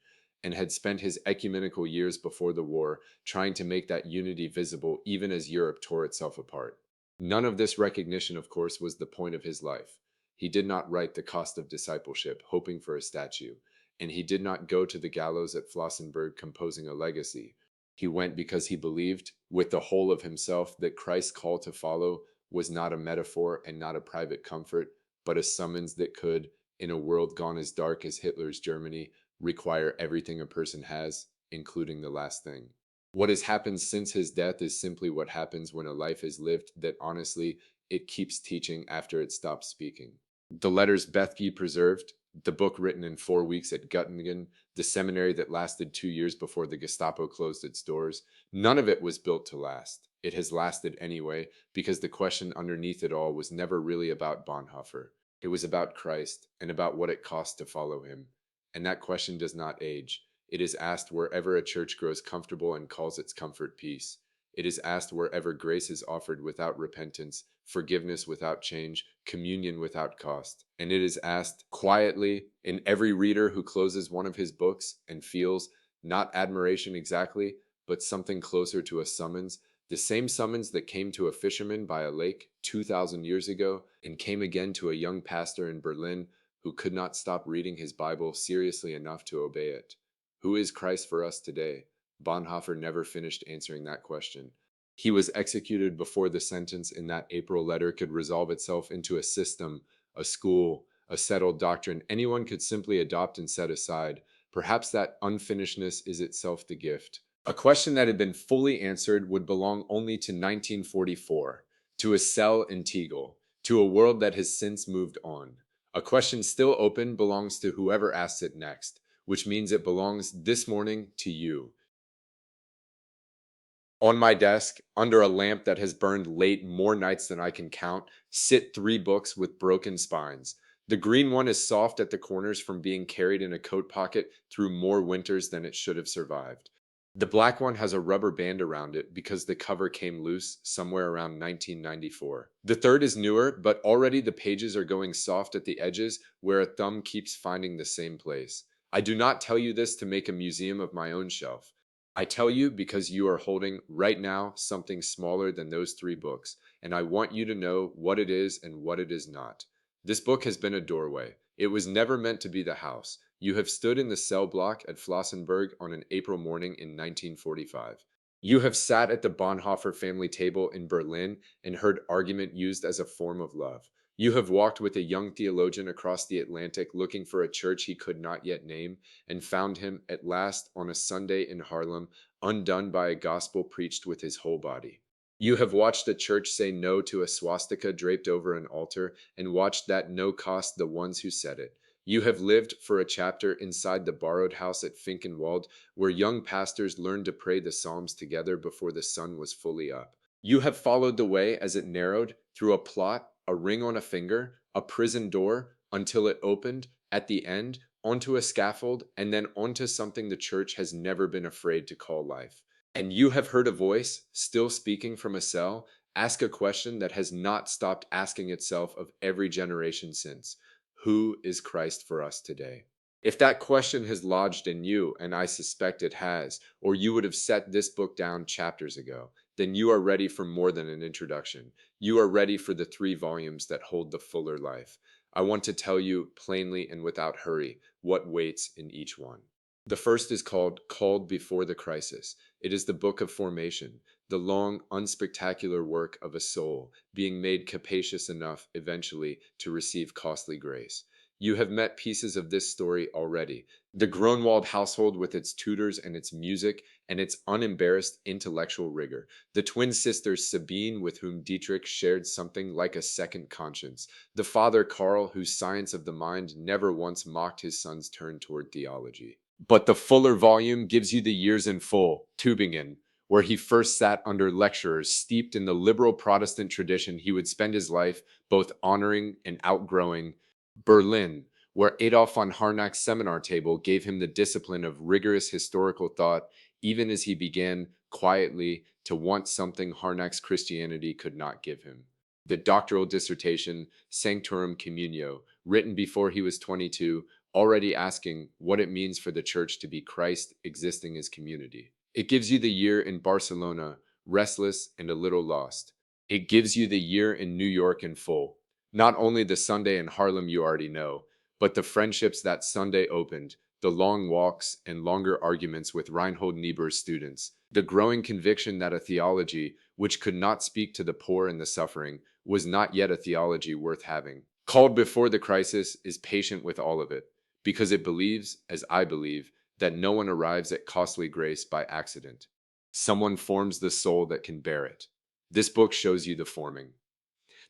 and had spent his ecumenical years before the war trying to make that unity visible even as Europe tore itself apart. None of this recognition, of course, was the point of his life. He did not write The Cost of Discipleship, hoping for a statue, and he did not go to the gallows at Flossenbürg composing a legacy. He went because he believed, with the whole of himself, that Christ's call to follow was not a metaphor and not a private comfort, but a summons that could, in a world gone as dark as Hitler's Germany, require everything a person has, including the last thing. What has happened since his death is simply what happens when a life is lived that honestly, it keeps teaching after it stops speaking. The letters Bethke preserved, the book written in 4 weeks at Göttingen, the seminary that lasted 2 years before the Gestapo closed its doors, none of it was built to last. It has lasted anyway, because the question underneath it all was never really about Bonhoeffer. It was about Christ and about what it cost to follow him. And that question does not age. It is asked wherever a church grows comfortable and calls its comfort peace. It is asked wherever grace is offered without repentance, forgiveness without change, communion without cost. And it is asked quietly in every reader who closes one of his books and feels not admiration exactly, but something closer to a summons, the same summons that came to a fisherman by a lake 2,000 years ago and came again to a young pastor in Berlin who could not stop reading his Bible seriously enough to obey it. Who is Christ for us today? Bonhoeffer never finished answering that question. He was executed before the sentence in that April letter could resolve itself into a system, a school, a settled doctrine anyone could simply adopt and set aside. Perhaps that unfinishedness is itself the gift. A question that had been fully answered would belong only to 1944, to a cell in Tegel, to a world that has since moved on. A question still open belongs to whoever asks it next, which means it belongs this morning to you. On my desk, under a lamp that has burned late more nights than I can count, sit 3 books with broken spines. The green one is soft at the corners from being carried in a coat pocket through more winters than it should have survived. The black one has a rubber band around it because the cover came loose somewhere around 1994. The third is newer, but already the pages are going soft at the edges where a thumb keeps finding the same place. I do not tell you this to make a museum of my own shelf. I tell you because you are holding right now something smaller than those 3 books, and I want you to know what it is and what it is not. This book has been a doorway. It was never meant to be the house. You have stood in the cell block at Flossenbürg on an April morning in 1945. You have sat at the Bonhoeffer family table in Berlin and heard argument used as a form of love. You have walked with a young theologian across the Atlantic looking for a church he could not yet name, and found him at last on a Sunday in Harlem, undone by a gospel preached with his whole body. You have watched a church say no to a swastika draped over an altar, and watched that no cost the ones who said it. You have lived for a chapter inside the borrowed house at Finkenwalde, where young pastors learned to pray the Psalms together before the sun was fully up. You have followed the way as it narrowed through a plot, a ring on a finger, a prison door, until it opened, at the end, onto a scaffold, and then onto something the church has never been afraid to call life. And you have heard a voice, still speaking from a cell, ask a question that has not stopped asking itself of every generation since. Who is Christ for us today? If that question has lodged in you, and I suspect it has, or you would have set this book down chapters ago, then you are ready for more than an introduction. You are ready for the 3 volumes that hold the fuller life. I want to tell you plainly and without hurry what waits in each one. The first is called Called Before the Crisis. It is the book of formation, the long, unspectacular work of a soul being made capacious enough eventually to receive costly grace. You have met pieces of this story already. The Grunwald household with its tutors and its music and its unembarrassed intellectual rigor. The twin sisters Sabine, with whom Dietrich shared something like a second conscience. The father Karl, whose science of the mind never once mocked his son's turn toward theology. But the fuller volume gives you the years in full, Tübingen, where he first sat under lecturers steeped in the liberal Protestant tradition he would spend his life both honoring and outgrowing. Berlin, where Adolf von Harnack's seminar table gave him the discipline of rigorous historical thought, even as he began quietly to want something Harnack's Christianity could not give him. The doctoral dissertation, Sanctorum Communio, written before he was 22, already asking what it means for the church to be Christ existing as community. It gives you the year in Barcelona, restless and a little lost. It gives you the year in New York in full. Not only the Sunday in Harlem you already know, but the friendships that Sunday opened, the long walks and longer arguments with Reinhold Niebuhr's students, the growing conviction that a theology which could not speak to the poor and the suffering was not yet a theology worth having. Called before the crisis is patient with all of it, because it believes, as I believe, that no one arrives at costly grace by accident. Someone forms the soul that can bear it. This book shows you the forming.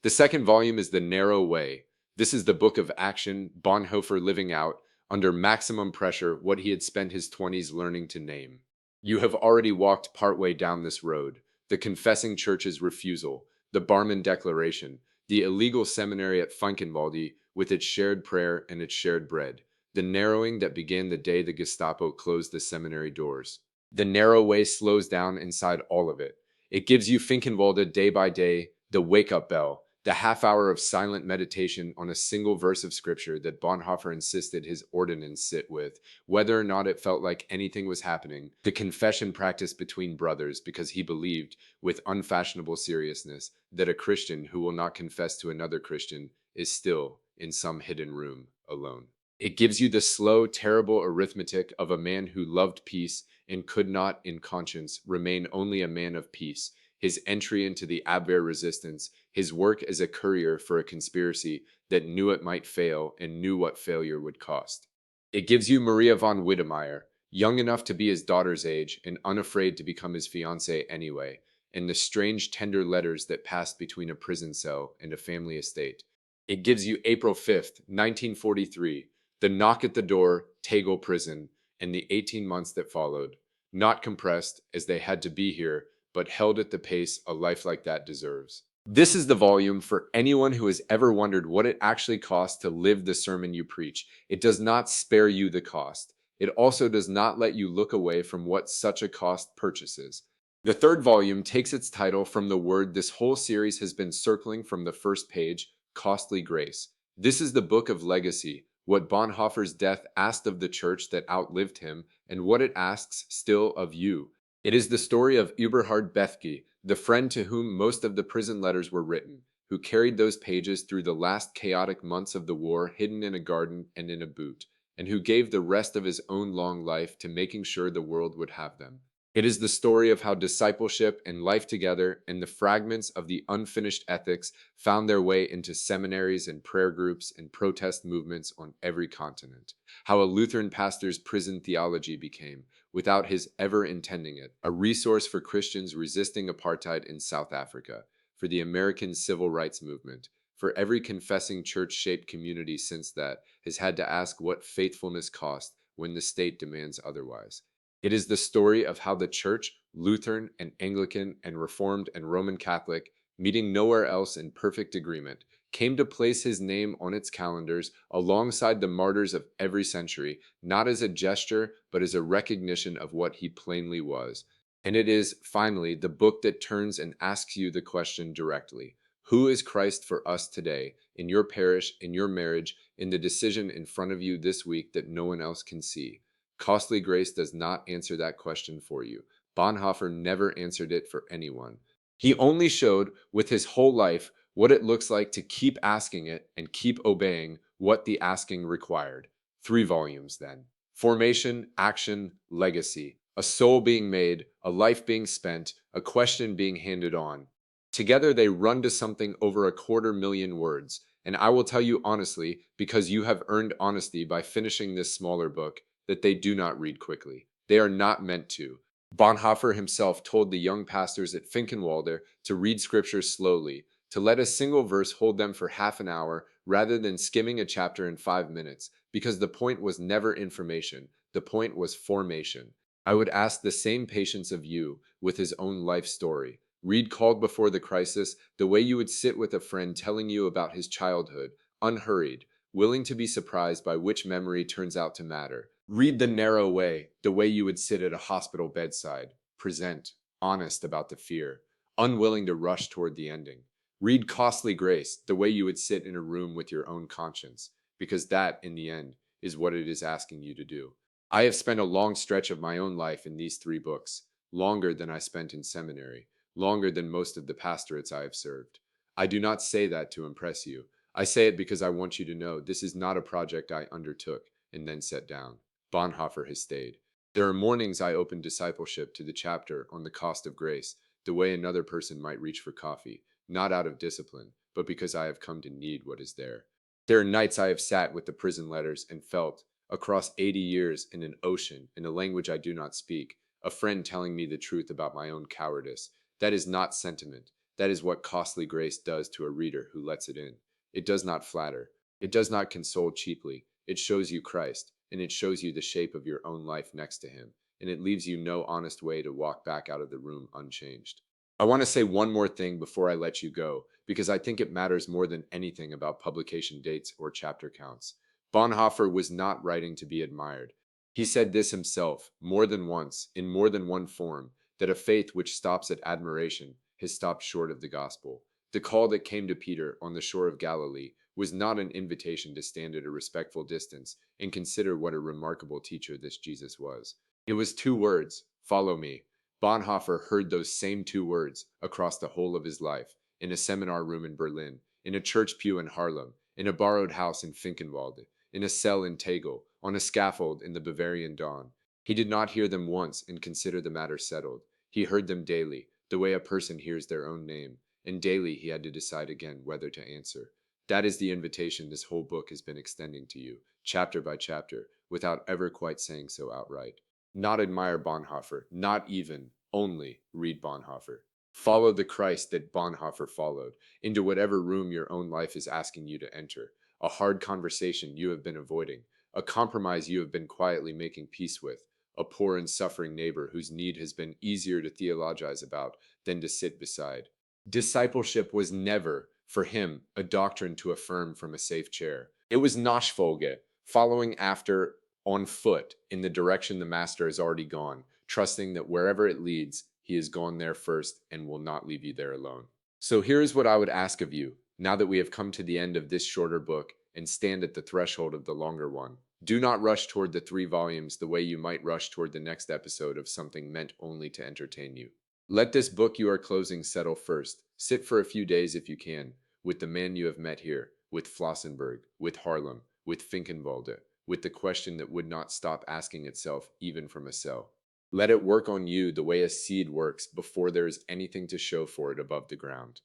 The second volume is The Narrow Way. This is the book of action, Bonhoeffer living out, under maximum pressure, what he had spent his 20s learning to name. You have already walked partway down this road. The confessing church's refusal, the Barmen Declaration, the illegal seminary at Finkenwalde with its shared prayer and its shared bread, the narrowing that began the day the Gestapo closed the seminary doors. The narrow way slows down inside all of it. It gives you Finkenwalde day by day, the wake-up bell, the half hour of silent meditation on a single verse of scripture that Bonhoeffer insisted his ordinands sit with, whether or not it felt like anything was happening, the confession practice between brothers because he believed, with unfashionable seriousness, that a Christian who will not confess to another Christian is still, in some hidden room, alone. It gives you the slow, terrible arithmetic of a man who loved peace and could not, in conscience, remain only a man of peace, his entry into the Abwehr resistance, his work as a courier for a conspiracy that knew it might fail and knew what failure would cost. It gives you Maria von Wittemeyer, young enough to be his daughter's age and unafraid to become his fiancée anyway, and the strange tender letters that passed between a prison cell and a family estate. It gives you April 5th, 1943, the knock at the door, Tegel prison, and the 18 months that followed, not compressed as they had to be here, but held at the pace a life like that deserves. This is the volume for anyone who has ever wondered what it actually costs to live the sermon you preach. It does not spare you the cost. It also does not let you look away from what such a cost purchases. The third volume takes its title from the word this whole series has been circling from the first page, costly grace. This is the book of legacy, what Bonhoeffer's death asked of the church that outlived him, and what it asks still of you. It is the story of Eberhard Bethge, the friend to whom most of the prison letters were written, who carried those pages through the last chaotic months of the war hidden in a garden and in a boot, and who gave the rest of his own long life to making sure the world would have them. It is the story of how discipleship and life together and the fragments of the unfinished ethics found their way into seminaries and prayer groups and protest movements on every continent. How a Lutheran pastor's prison theology became, without his ever intending it, a resource for Christians resisting apartheid in South Africa, for the American civil rights movement, for every confessing church-shaped community since that has had to ask what faithfulness cost when the state demands otherwise. It is the story of how the Church, Lutheran and Anglican and Reformed and Roman Catholic, meeting nowhere else in perfect agreement, came to place his name on its calendars alongside the martyrs of every century, not as a gesture, but as a recognition of what he plainly was. And it is, finally, the book that turns and asks you the question directly. Who is Christ for us today, in your parish, in your marriage, in the decision in front of you this week that no one else can see? Costly grace does not answer that question for you. Bonhoeffer never answered it for anyone. He only showed with his whole life what it looks like to keep asking it and keep obeying what the asking required. 3 volumes then. Formation, action, legacy. A soul being made, a life being spent, a question being handed on. Together they run to something over 250,000 words. And I will tell you honestly, because you have earned honesty by finishing this smaller book, that they do not read quickly. They are not meant to. Bonhoeffer himself told the young pastors at Finkenwalde to read scripture slowly, to let a single verse hold them for half an hour rather than skimming a chapter in 5 minutes, because the point was never information. The point was formation. I would ask the same patience of you with his own life story. Read Called Before the Crisis the way you would sit with a friend telling you about his childhood, unhurried, willing to be surprised by which memory turns out to matter. Read The Narrow Way the way you would sit at a hospital bedside, present, honest about the fear, unwilling to rush toward the ending. Read Costly Grace the way you would sit in a room with your own conscience, because that, in the end, is what it is asking you to do. I have spent a long stretch of my own life in these three books, longer than I spent in seminary, longer than most of the pastorates I have served. I do not say that to impress you. I say it because I want you to know this is not a project I undertook and then set down. Bonhoeffer has stayed. There are mornings I open discipleship to the chapter on the cost of grace, the way another person might reach for coffee, not out of discipline, but because I have come to need what is there. There are nights I have sat with the prison letters and felt, across 80 years in an ocean, in a language I do not speak, a friend telling me the truth about my own cowardice. That is not sentiment. That is what costly grace does to a reader who lets it in. It does not flatter. It does not console cheaply. It shows you Christ, and it shows you the shape of your own life next to him, and it leaves you no honest way to walk back out of the room unchanged. I want to say one more thing before I let you go, because I think it matters more than anything about publication dates or chapter counts. Bonhoeffer was not writing to be admired. He said this himself, more than once, in more than one form, that a faith which stops at admiration has stopped short of the gospel. The call that came to Peter on the shore of Galilee was not an invitation to stand at a respectful distance and consider what a remarkable teacher this Jesus was. It was two words, follow me. Bonhoeffer heard those same two words across the whole of his life, in a seminar room in Berlin, in a church pew in Harlem, in a borrowed house in Finkenwalde, in a cell in Tegel, on a scaffold in the Bavarian dawn. He did not hear them once and consider the matter settled. He heard them daily, the way a person hears their own name, and daily he had to decide again whether to answer. That is the invitation this whole book has been extending to you, chapter by chapter, without ever quite saying so outright. Not admire Bonhoeffer, not even, only read Bonhoeffer. Follow the Christ that Bonhoeffer followed, into whatever room your own life is asking you to enter, a hard conversation you have been avoiding, a compromise you have been quietly making peace with, a poor and suffering neighbor whose need has been easier to theologize about than to sit beside. Discipleship was never, for him, a doctrine to affirm from a safe chair. It was Nachfolge, following after on foot in the direction the master has already gone, trusting that wherever it leads, he has gone there first and will not leave you there alone. So here is what I would ask of you, now that we have come to the end of this shorter book and stand at the threshold of the longer one. Do not rush toward the 3 volumes the way you might rush toward the next episode of something meant only to entertain you. Let this book you are closing settle first. Sit for a few days if you can, with the man you have met here, with Flossenbürg, with Harlem, with Finkenwalde, with the question that would not stop asking itself even from a cell. Let it work on you the way a seed works before there is anything to show for it above the ground.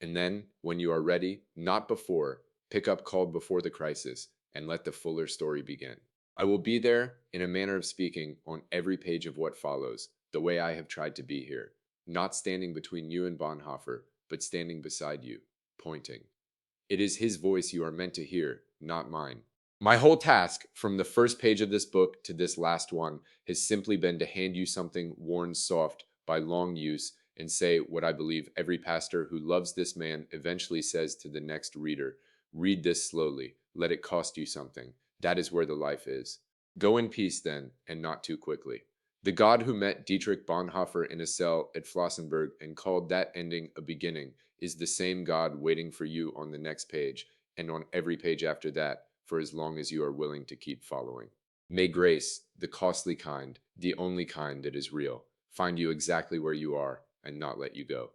And then, when you are ready, not before, pick up Called Before the Crisis and let the fuller story begin. I will be there, in a manner of speaking, on every page of what follows, the way I have tried to be here, not standing between you and Bonhoeffer, but standing beside you, pointing. It is his voice you are meant to hear, not mine. My whole task, from the first page of this book to this last one, has simply been to hand you something worn soft by long use and say what I believe every pastor who loves this man eventually says to the next reader. Read this slowly. Let it cost you something. That is where the life is. Go in peace, then, and not too quickly. The God who met Dietrich Bonhoeffer in a cell at Flossenbürg and called that ending a beginning is the same God waiting for you on the next page and on every page after that for as long as you are willing to keep following. May grace, the costly kind, the only kind that is real, find you exactly where you are and not let you go.